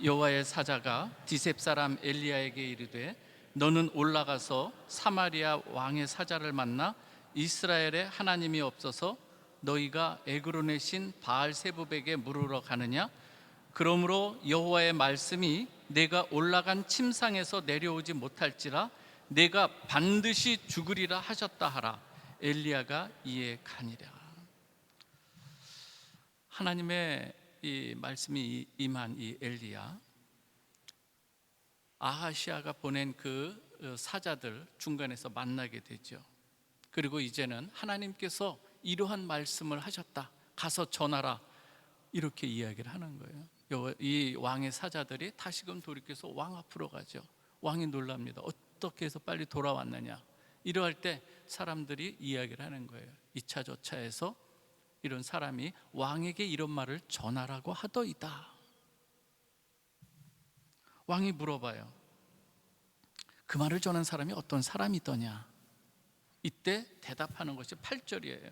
여호와의 사자가 디셉 사람 엘리야에게 이르되 너는 올라가서 사마리아 왕의 사자를 만나 이스라엘에 하나님이 없어서 너희가 에그론의 신 바알세붑에게 물으러 가느냐? 그러므로 여호와의 말씀이 내가 올라간 침상에서 내려오지 못할지라 내가 반드시 죽으리라 하셨다 하라. 엘리야가 이에 가니라. 하나님의 이 말씀이 임한 이 엘리야, 아하시아가 보낸 그 사자들 중간에서 만나게 되죠. 그리고 이제는 하나님께서 이러한 말씀을 하셨다, 가서 전하라, 이렇게 이야기를 하는 거예요. 이 왕의 사자들이 다시금 돌이켜서 왕 앞으로 가죠. 왕이 놀랍니다. 어떻게 해서 빨리 돌아왔느냐. 이러할 때 사람들이 이야기를 하는 거예요. 이차 저차에서 이런 사람이 왕에게 이런 말을 전하라고 하더이다. 왕이 물어봐요. 그 말을 전한 사람이 어떤 사람이더냐. 이때 대답하는 것이 8절이에요.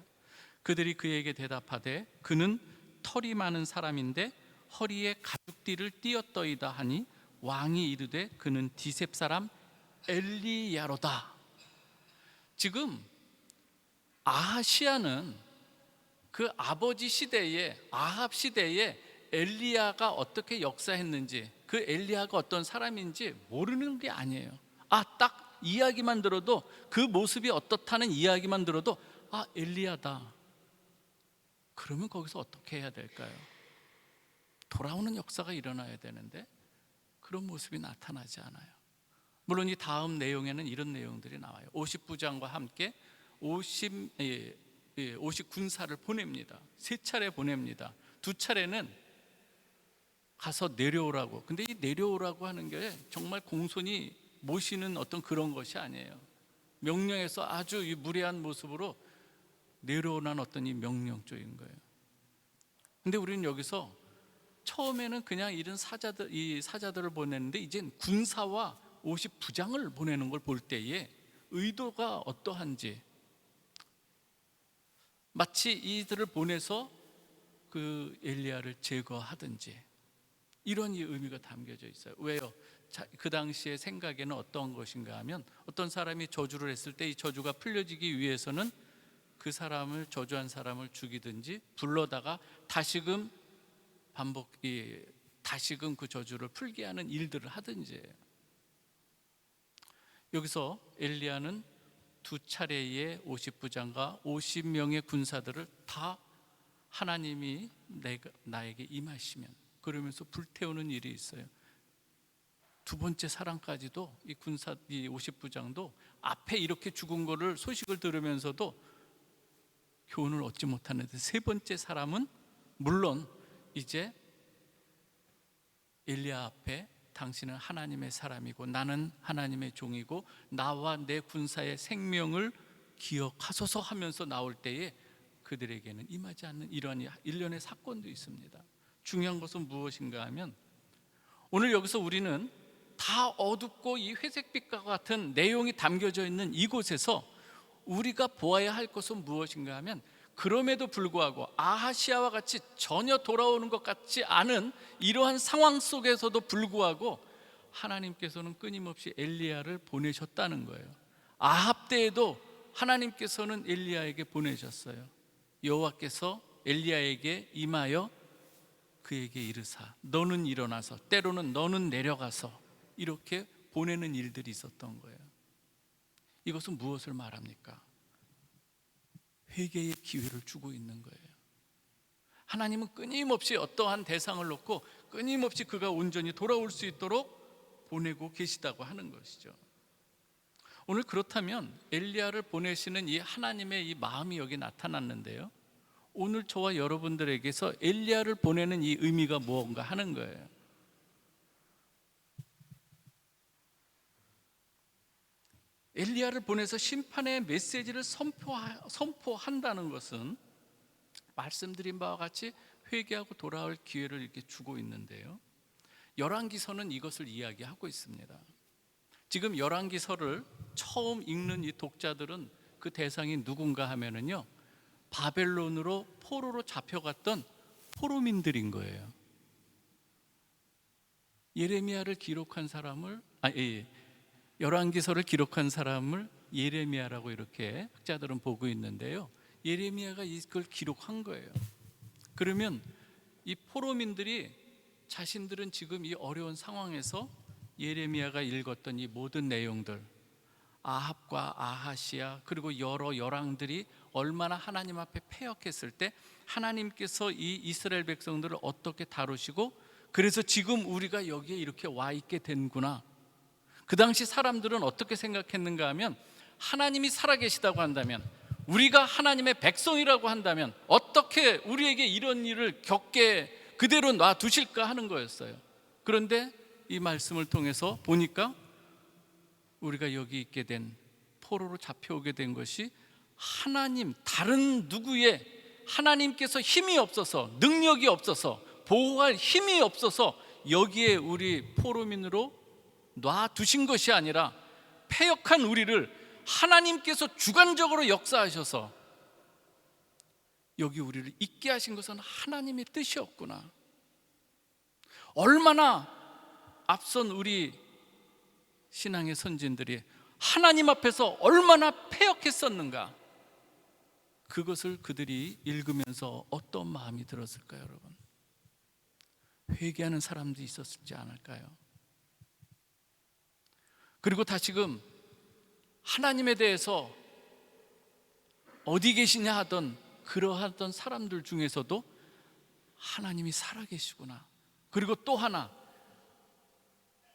그들이 그에게 대답하되 그는 털이 많은 사람인데 허리에 가죽띠를 띠었더이다 하니 왕이 이르되 그는 디셉 사람 엘리야로다. 지금 아하시아는 그 아버지 시대에, 아합 시대에 엘리야가 어떻게 역사했는지, 그 엘리야가 어떤 사람인지 모르는 게 아니에요. 딱 이야기만 들어도, 그 모습이 어떻다는 이야기만 들어도 엘리야다. 그러면 거기서 어떻게 해야 될까요? 돌아오는 역사가 일어나야 되는데 그런 모습이 나타나지 않아요. 물론 이 다음 내용에는 이런 내용들이 나와요. 50부장과 함께 50 군사를 보냅니다. 3차례 보냅니다. 2차례는 가서 내려오라고. 근데 이 내려오라고 하는 게 정말 공손히 모시는 어떤 그런 것이 아니에요. 명령에서 아주 이 무례한 모습으로 내려오는 어떤 이 명령적인 거예요. 근데 우리는 여기서 처음에는 그냥 이런 이 사자들을 보냈는데 이젠 군사와 50부장을 보내는 걸 볼 때에 의도가 어떠한지, 마치 이들을 보내서 그 엘리야를 제거하든지, 이런 이 의미가 담겨져 있어요. 왜요? 그 당시의 생각에는 어떤 것인가 하면, 어떤 사람이 저주를 했을 때 이 저주가 풀려지기 위해서는 그 사람을, 저주한 사람을 죽이든지 불러다가 다시금 다시금 그 저주를 풀게 하는 일들을 하든지. 여기서 엘리야는 2차례의 50부장과 50명의 군사들을 다 하나님이 나에게 임하시면, 그러면서 불태우는 일이 있어요. 2번째 사람까지도 이 50부장도 앞에 이렇게 죽은 거를 소식을 들으면서도 교훈을 얻지 못하는데, 3번째 사람은 물론 이제 엘리야 앞에 당신은 하나님의 사람이고 나는 하나님의 종이고 나와 내 군사의 생명을 기억하소서 하면서 나올 때에 그들에게는 임하지 않는 이러한 일련의 사건도 있습니다. 중요한 것은 무엇인가 하면, 오늘 여기서 우리는 다 어둡고 이 회색빛과 같은 내용이 담겨져 있는 이곳에서 우리가 보아야 할 것은 무엇인가 하면, 그럼에도 불구하고 아하시아와 같이 전혀 돌아오는 것 같지 않은 이러한 상황 속에서도 불구하고 하나님께서는 끊임없이 엘리야를 보내셨다는 거예요. 아합 때에도 하나님께서는 엘리야에게 보내셨어요. 여호와께서 엘리야에게 임하여 그에게 이르사 너는 일어나서, 때로는 너는 내려가서, 이렇게 보내는 일들이 있었던 거예요. 이것은 무엇을 말합니까? 회개의 기회를 주고 있는 거예요. 하나님은 끊임없이 어떠한 대상을 놓고 끊임없이 그가 온전히 돌아올 수 있도록 보내고 계시다고 하는 것이죠. 오늘 그렇다면 엘리야를 보내시는 이 하나님의 이 마음이 여기 나타났는데요, 오늘 저와 여러분들에게서 엘리야를 보내는 이 의미가 무언가 하는 거예요. 엘리야를 보내서 심판의 메시지를 선포한다는 것은 말씀드린 바와 같이 회개하고 돌아올 기회를 이렇게 주고 있는데요, 열왕기서는 이것을 이야기하고 있습니다. 지금 열왕기서를 처음 읽는 이 독자들은 그 대상이 누군가 하면은요, 바벨론으로 포로로 잡혀갔던 포로민들인 거예요. 예레미야를 기록한 사람을 열왕기서를 기록한 사람을 예레미야라고 이렇게 학자들은 보고 있는데요, 예레미야가 이걸 기록한 거예요. 그러면 이 포로민들이 자신들은 지금 이 어려운 상황에서 예레미야가 읽었던 이 모든 내용들, 아합과 아하시아 그리고 여러 열왕들이 얼마나 하나님 앞에 패역했을 때 하나님께서 이 이스라엘 백성들을 어떻게 다루시고, 그래서 지금 우리가 여기에 이렇게 와 있게 된구나. 그 당시 사람들은 어떻게 생각했는가 하면, 하나님이 살아계시다고 한다면, 우리가 하나님의 백성이라고 한다면 어떻게 우리에게 이런 일을 겪게 그대로 놔두실까 하는 거였어요. 그런데 이 말씀을 통해서 보니까 우리가 여기 있게 된, 포로로 잡혀오게 된 것이 하나님, 다른 누구의, 하나님께서 힘이 없어서, 능력이 없어서, 보호할 힘이 없어서 여기에 우리 포로민으로 놔두신 것이 아니라, 패역한 우리를 하나님께서 주관적으로 역사하셔서 여기 우리를 있게 하신 것은 하나님의 뜻이었구나. 얼마나 앞선 우리 신앙의 선진들이 하나님 앞에서 얼마나 패역했었는가, 그것을 그들이 읽으면서 어떤 마음이 들었을까요, 여러분? 회개하는 사람도 있었지 않을까요? 그리고 다시금 하나님에 대해서 어디 계시냐 하던 그러하던 사람들 중에서도 하나님이 살아계시구나. 그리고 또 하나,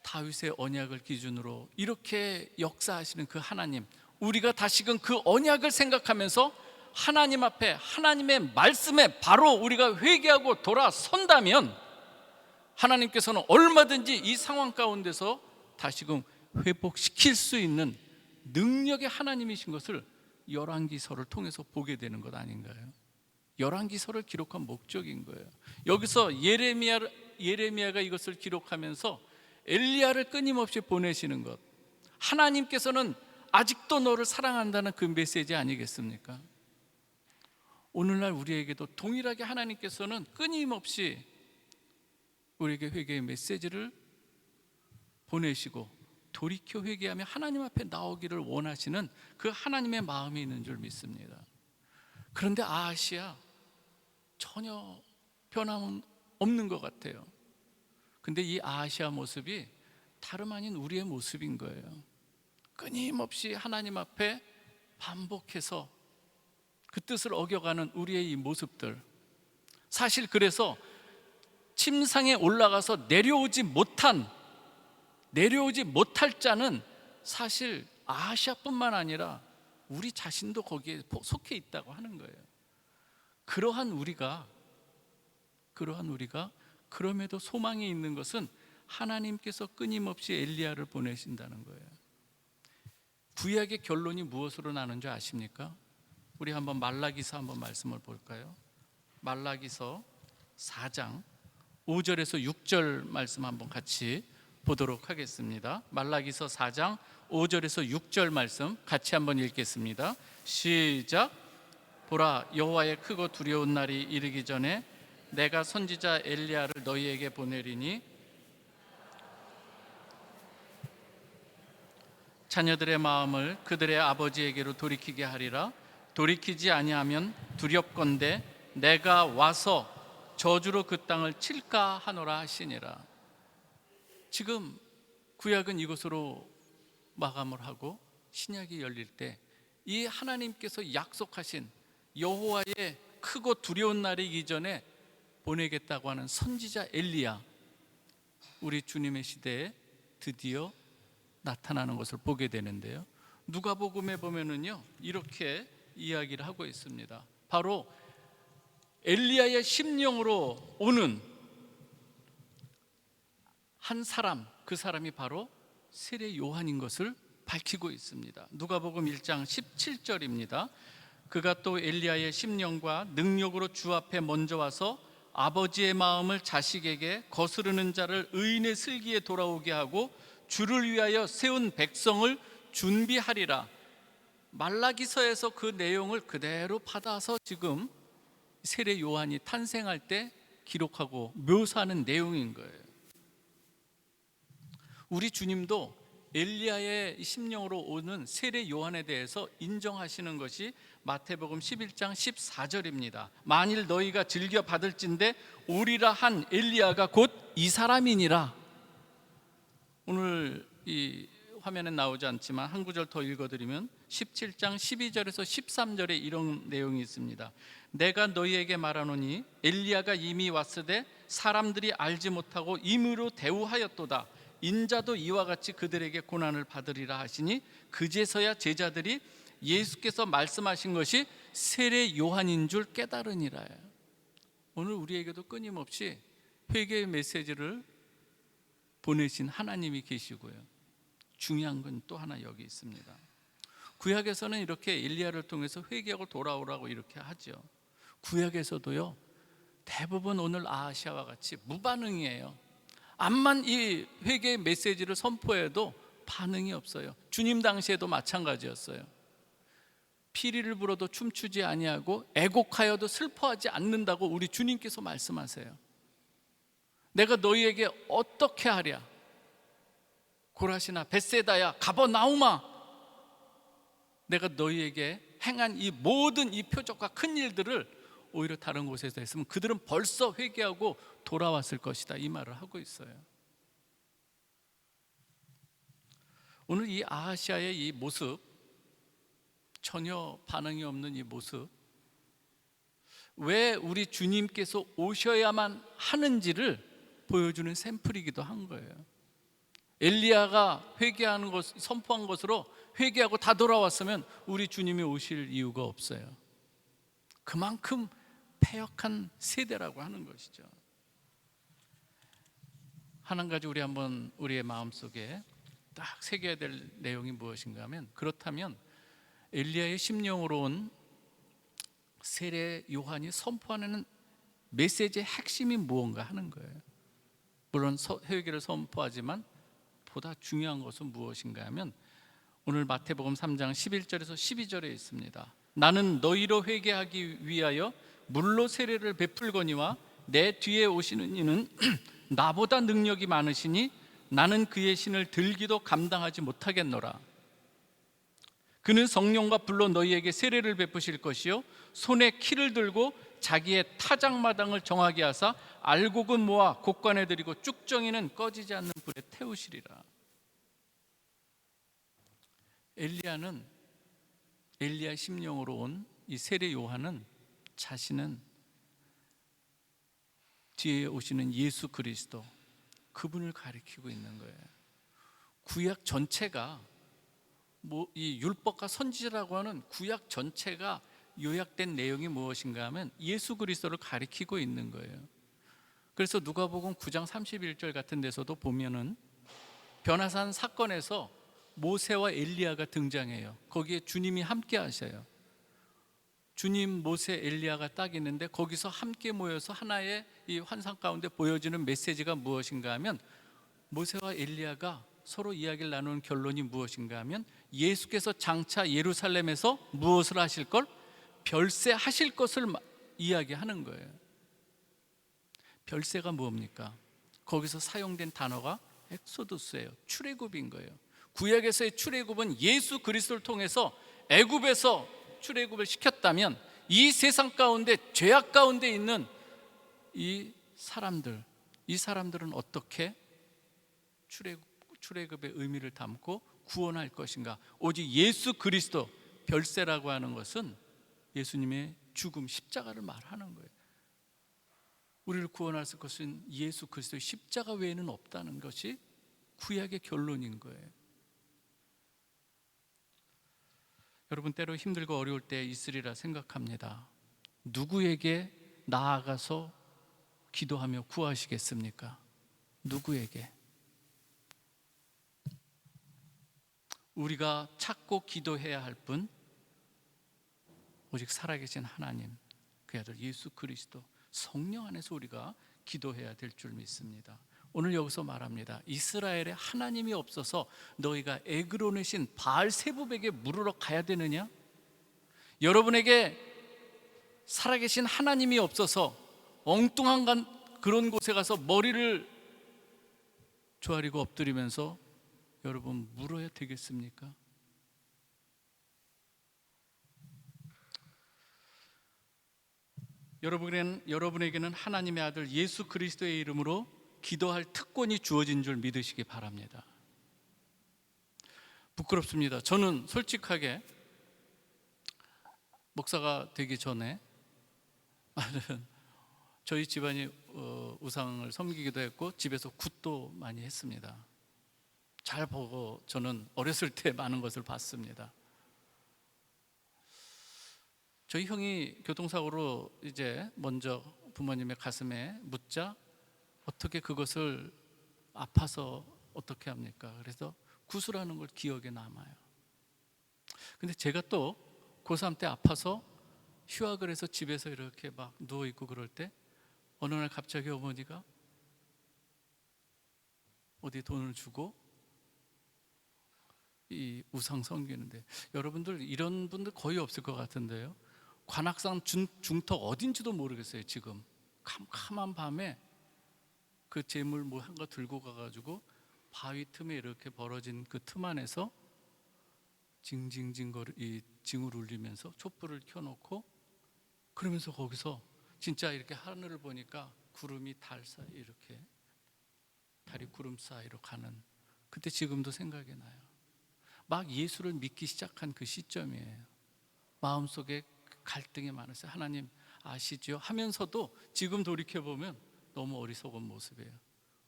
다윗의 언약을 기준으로 이렇게 역사하시는 그 하나님, 우리가 다시금 그 언약을 생각하면서 하나님 앞에, 하나님의 말씀에 바로 우리가 회개하고 돌아선다면 하나님께서는 얼마든지 이 상황 가운데서 다시금 회복시킬 수 있는 능력의 하나님이신 것을 열왕기서를 통해서 보게 되는 것 아닌가요? 열왕기서를 기록한 목적인 거예요. 여기서 예레미야가 이것을 기록하면서 엘리야를 끊임없이 보내시는 것, 하나님께서는 아직도 너를 사랑한다는 그 메시지 아니겠습니까? 오늘날 우리에게도 동일하게 하나님께서는 끊임없이 우리에게 회개의 메시지를 보내시고 돌이켜 회개하며 하나님 앞에 나오기를 원하시는 그 하나님의 마음이 있는 줄 믿습니다. 그런데 아하시아 전혀 변함은 없는 것 같아요. 근데 이 아하시아 모습이 다름 아닌 우리의 모습인 거예요. 끊임없이 하나님 앞에 반복해서 그 뜻을 어겨가는 우리의 이 모습들, 사실 그래서 침상에 올라가서 내려오지 못할 자는 사실 아하시아뿐만 아니라 우리 자신도 거기에 속해 있다고 하는 거예요. 그러한 우리가 그럼에도 소망이 있는 것은 하나님께서 끊임없이 엘리야를 보내신다는 거예요. 구약의 결론이 무엇으로 나는 줄 아십니까? 우리 한번 말라기서 한번 말씀을 볼까요? 말라기서 4장 5절에서 6절 말씀 한번 같이 보도록 하겠습니다. 말라기서 4장 5절에서 6절 말씀 같이 한번 읽겠습니다. 시작. 보라, 여호와의 크고 두려운 날이 이르기 전에 내가 선지자 엘리야를 너희에게 보내리니 자녀들의 마음을 그들의 아버지에게로 돌이키게 하리라. 돌이키지 아니하면 두렵건대 내가 와서 저주로 그 땅을 칠까 하노라 하시니라. 지금 구약은 이것으로 마감을 하고 신약이 열릴 때 이 하나님께서 약속하신 여호와의 크고 두려운 날이 이전에 보내겠다고 하는 선지자 엘리야, 우리 주님의 시대에 드디어 나타나는 것을 보게 되는데요. 누가복음에 보면은요 이렇게 이야기를 하고 있습니다. 바로 엘리야의 심령으로 오는 한 사람, 그 사람이 바로 세례 요한인 것을 밝히고 있습니다. 누가복음 1장 17절입니다. 그가 또 엘리야의 심령과 능력으로 주 앞에 먼저 와서 아버지의 마음을 자식에게 거스르는 자를 의인의 슬기에 돌아오게 하고 주를 위하여 세운 백성을 준비하리라. 말라기서에서 그 내용을 그대로 받아서 지금 세례 요한이 탄생할 때 기록하고 묘사하는 내용인 거예요. 우리 주님도 엘리야의 심령으로 오는 세례 요한에 대해서 인정하시는 것이 마태복음 11장 14절입니다. 만일 너희가 즐겨 받을진대 오리라 한 엘리야가 곧 이 사람이니라. 오늘 이 화면에 나오지 않지만 한 구절 더 읽어드리면 17장 12절에서 13절에 이런 내용이 있습니다. 내가 너희에게 말하노니 엘리야가 이미 왔으되 사람들이 알지 못하고 임의로 대우하였도다. 인자도 이와 같이 그들에게 고난을 받으리라 하시니 그제서야 제자들이 예수께서 말씀하신 것이 세례 요한인 줄 깨달으니라. 오늘 우리에게도 끊임없이 회개의 메시지를 보내신 하나님이 계시고요. 중요한 건 또 하나 여기 있습니다. 구약에서는 이렇게 엘리야를 통해서 회개하고 돌아오라고 이렇게 하죠. 구약에서도요 대부분 오늘 아하시아와 같이 무반응이에요. 암만 이 회개의 메시지를 선포해도 반응이 없어요. 주님 당시에도 마찬가지였어요. 피리를 불어도 춤추지 아니하고 애곡하여도 슬퍼하지 않는다고 우리 주님께서 말씀하세요. 내가 너희에게 어떻게 하랴? 고라시나 벳세다야 가버나우마, 내가 너희에게 행한 이 모든 이 표적과 큰 일들을 오히려 다른 곳에서 했으면 그들은 벌써 회개하고 돌아왔을 것이다, 이 말을 하고 있어요. 오늘 이 아하시아의 이 모습, 전혀 반응이 없는 이 모습, 왜 우리 주님께서 오셔야만 하는지를 보여주는 샘플이기도 한 거예요. 엘리야가 회개하는 것, 선포한 것으로 회개하고 다 돌아왔으면 우리 주님이 오실 이유가 없어요. 그만큼 패역한 세대라고 하는 것이죠. 한 가지 우리 한번 우리의 마음속에 딱 새겨야 될 내용이 무엇인가 하면, 그렇다면 엘리야의 심령으로 온 세례 요한이 선포하는 메시지의 핵심이 무언가 하는 거예요. 물론 회개를 선포하지만 보다 중요한 것은 무엇인가 하면 오늘 마태복음 3장 11절에서 12절에 있습니다. 나는 너희로 회개하기 위하여 물로 세례를 베풀거니와 내 뒤에 오시는 이는 나보다 능력이 많으시니 나는 그의 신을 들기도 감당하지 못하겠노라. 그는 성령과 불로 너희에게 세례를 베푸실 것이요 손에 키를 들고 자기의 타작마당을 정하게 하사 알곡은 모아 곡관에 들이고 쭉정이는 꺼지지 않는 불에 태우시리라. 엘리야 심령으로 온 이 세례 요한은 자신은 뒤에 오시는 예수 그리스도, 그분을 가리키고 있는 거예요. 구약 전체가 이 율법과 선지자라고 하는 구약 전체가 요약된 내용이 무엇인가 하면 예수 그리스도를 가리키고 있는 거예요. 그래서 누가복음 9장 31절 같은 데서도 보면은 변화산 사건에서 모세와 엘리야가 등장해요. 거기에 주님이 함께 하셔요. 주님, 모세, 엘리야가 딱 있는데 거기서 함께 모여서 하나의 이 환상 가운데 보여지는 메시지가 무엇인가 하면 모세와 엘리야가 서로 이야기를 나누는 결론이 무엇인가 하면 예수께서 장차 예루살렘에서 무엇을 하실 걸? 별세하실 것을 이야기하는 거예요. 별세가 뭡니까? 거기서 사용된 단어가 엑소두스예요. 출애굽인 거예요. 구약에서의 출애굽은 예수 그리스도를 통해서 애굽에서 출애굽을 시켰다면 이 세상 가운데 죄악 가운데 있는 이 사람들은 어떻게 출애굽의 의미를 담고 구원할 것인가? 오직 예수 그리스도, 별세라고 하는 것은 예수님의 죽음, 십자가를 말하는 거예요. 우리를 구원할 것은 예수 그리스도의 십자가 외에는 없다는 것이 구약의 결론인 거예요. 여러분, 때로 힘들고 어려울 때 있으리라 생각합니다. 누구에게 나아가서 기도하며 구하시겠습니까? 누구에게? 우리가 찾고 기도해야 할 분, 오직 살아계신 하나님, 그 아들 예수 그리스도, 성령 안에서 우리가 기도해야 될 줄 믿습니다. 오늘 여기서 말합니다. 이스라엘에 하나님이 없어서 너희가 에그론의 신 바알세붑에게 물으러 가야 되느냐? 여러분에게 살아계신 하나님이 없어서 엉뚱한 그런 곳에 가서 머리를 조아리고 엎드리면서 여러분 물어야 되겠습니까? 여러분에게는 하나님의 아들 예수 그리스도의 이름으로 기도할 특권이 주어진 줄 믿으시기 바랍니다. 부끄럽습니다. 저는 솔직하게 목사가 되기 전에 저희 집안이 우상을 섬기기도 했고 집에서 굿도 많이 했습니다. 잘 보고 저는 어렸을 때 많은 것을 봤습니다. 저희 형이 교통사고로 이제 먼저 부모님의 가슴에 묻자 어떻게 그것을 아파서 어떻게 합니까? 그래서 구슬하는 걸 기억에 남아요. 근데 제가 또 고3 때 아파서 휴학을 해서 집에서 이렇게 막 누워있고 그럴 때 어느 날 갑자기 어머니가 어디 돈을 주고 이 우상 섬기는데, 여러분들 이런 분들 거의 없을 것 같은데요, 관악산 중턱 어딘지도 모르겠어요. 지금 캄캄한 밤에 그 재물 뭐 한 거 들고 가가지고 바위 틈에 이렇게 벌어진 그 틈 안에서 징징징 이 징을 울리면서 촛불을 켜놓고 그러면서 거기서 진짜 이렇게 하늘을 보니까 구름이 달 사이 이렇게 달이 구름 사이로 가는, 그때 지금도 생각이 나요. 막 예수를 믿기 시작한 그 시점이에요. 마음속에 갈등이 많았어요. 하나님 아시죠? 하면서도 지금 돌이켜보면 너무 어리석은 모습이에요.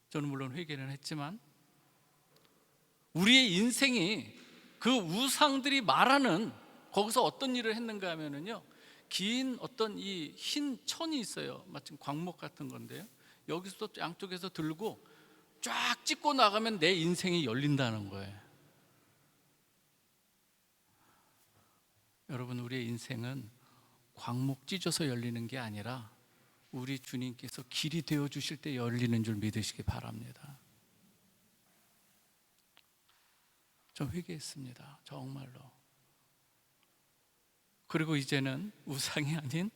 저는 물론 회개는 했지만 우리의 인생이 그 우상들이 말하는 거기서 어떤 일을 했는가 하면은요, 긴 어떤 이 흰 천이 있어요. 마침 광목 같은 건데요, 여기서 양쪽에서 들고 쫙 찍고 나가면 내 인생이 열린다는 거예요. 여러분, 우리의 인생은 광목 찢어서 열리는 게 아니라 우리 주님께서 길이 되어 주실 때 열리는 줄 믿으시기 바랍니다. 저 회개했습니다. 정말로. 그리고 이제는 우상이 아닌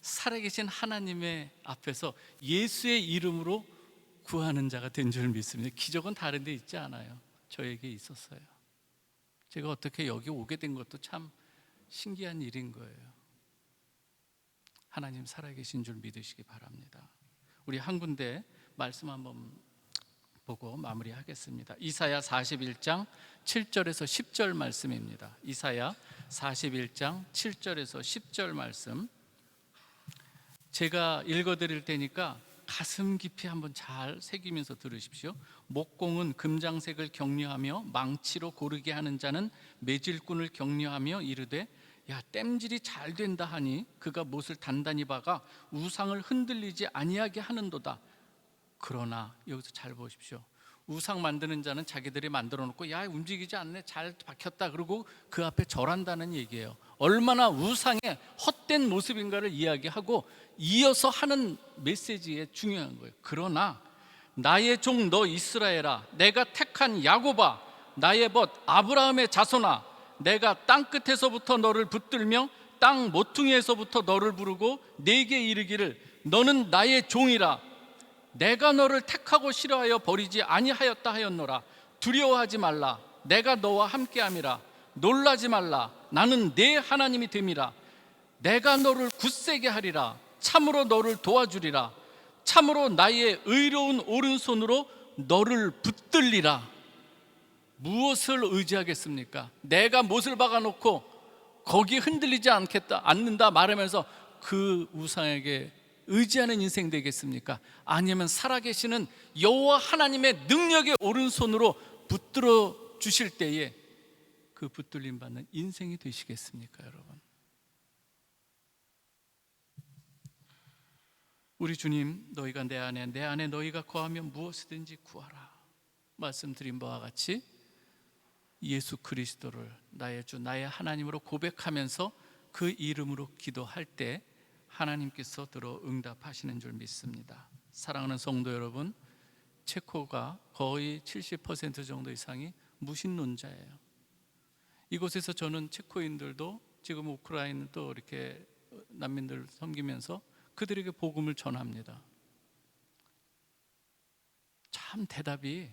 살아계신 하나님의 앞에서 예수의 이름으로 구하는 자가 된 줄 믿습니다. 기적은 다른 데 있지 않아요. 저에게 있었어요. 제가 어떻게 여기 오게 된 것도 참 신기한 일인 거예요. 하나님 살아계신 줄 믿으시기 바랍니다. 우리 한 군데 말씀 한번 보고 마무리하겠습니다. 이사야 41장 7절에서 10절 말씀입니다. 이사야 41장 7절에서 10절 말씀 제가 읽어드릴 테니까 가슴 깊이 한번 잘 새기면서 들으십시오. 목공은 금장색을 격려하며 망치로 고르게 하는 자는 매질꾼을 격려하며 이르되 야, 땜질이 잘 된다 하니 그가 못을 단단히 박아 우상을 흔들리지 아니하게 하는도다. 그러나 여기서 잘 보십시오. 우상 만드는 자는 자기들이 만들어 놓고 야, 움직이지 않네, 잘 박혔다, 그러고 그 앞에 절한다는 얘기예요. 얼마나 우상의 헛된 모습인가를 이야기하고 이어서 하는 메시지에 중요한 거예요. 그러나 나의 종 너 이스라엘아, 내가 택한 야곱아, 나의 벗 아브라함의 자손아, 내가 땅 끝에서부터 너를 붙들며 땅 모퉁이에서부터 너를 부르고 내게 이르기를 너는 나의 종이라. 내가 너를 택하고 싫어하여 버리지 아니하였다 하였노라. 두려워하지 말라, 내가 너와 함께함이라. 놀라지 말라, 나는 내 하나님이 됨이라. 내가 너를 굳세게 하리라. 참으로 너를 도와주리라. 참으로 나의 의로운 오른손으로 너를 붙들리라. 무엇을 의지하겠습니까? 내가 못을 박아놓고 거기 흔들리지 않는다 말하면서 그 우상에게 의지하는 인생 되겠습니까? 아니면 살아계시는 여호와 하나님의 능력의 오른손으로 붙들어 주실 때에 그 붙들림 받는 인생이 되시겠습니까, 여러분? 우리 주님, 너희가 내 안에 너희가 거하면 무엇이든지 구하라 말씀드린 바와 같이 예수 그리스도를 나의 주 나의 하나님으로 고백하면서 그 이름으로 기도할 때 하나님께서 들어 응답하시는 줄 믿습니다. 사랑하는 성도 여러분, 체코가 거의 70% 정도 이상이 무신론자예요. 이곳에서 저는 체코인들도 지금 우크라이나도 이렇게 난민들 섬기면서 그들에게 복음을 전합니다. 참 대답이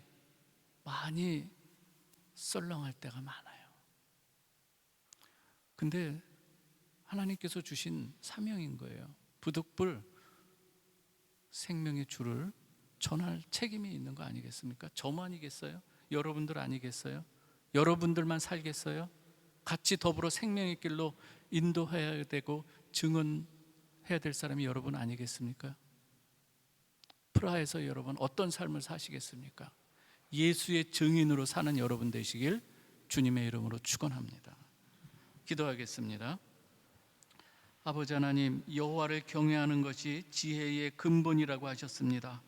많이 썰렁할 때가 많아요. 근데 하나님께서 주신 사명인 거예요. 부득불 생명의 주를 전할 책임이 있는 거 아니겠습니까? 저만이겠어요? 여러분들 아니겠어요? 여러분들만 살겠어요? 같이 더불어 생명의 길로 인도해야 되고 증언해야 될 사람이 여러분 아니겠습니까? 프라하에서 여러분 어떤 삶을 사시겠습니까? 예수의 증인으로 사는 여러분 되시길 주님의 이름으로 축원합니다. 기도하겠습니다. 아버지 하나님, 여호와를 경외하는 것이 지혜의 근본이라고 하셨습니다.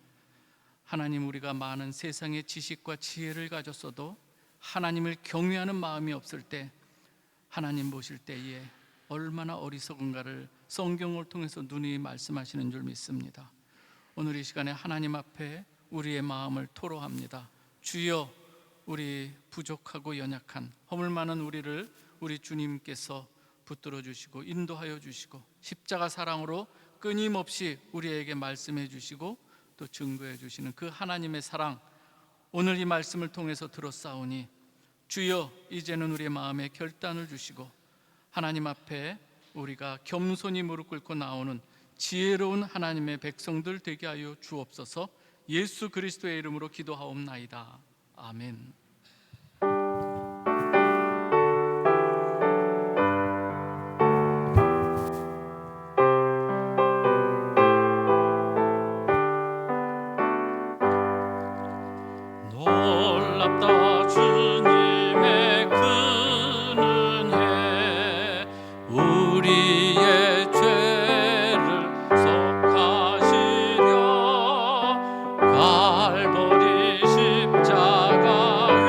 하나님, 우리가 많은 세상의 지식과 지혜를 가졌어도 하나님을 경외하는 마음이 없을 때, 하나님 보실 때에 얼마나 어리석은가를 성경을 통해서 누누이 말씀하시는 줄 믿습니다. 오늘 이 시간에 하나님 앞에 우리의 마음을 토로합니다. 주여, 우리 부족하고 연약한 허물 많은 우리를 우리 주님께서 붙들어 주시고 인도하여 주시고 십자가 사랑으로 끊임없이 우리에게 말씀해 주시고 또 증거해 주시는 그 하나님의 사랑, 오늘 이 말씀을 통해서 들었사오니 주여, 이제는 우리의 마음에 결단을 주시고 하나님 앞에 우리가 겸손히 무릎 꿇고 나오는 지혜로운 하나님의 백성들 되게 하여 주옵소서. 예수 그리스도의 이름으로 기도하옵나이다. 아멘. 놀랍다 주님의 큰 은혜, 우리의 죄를 속하시려 갈보리 십자가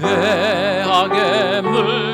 죄악의 물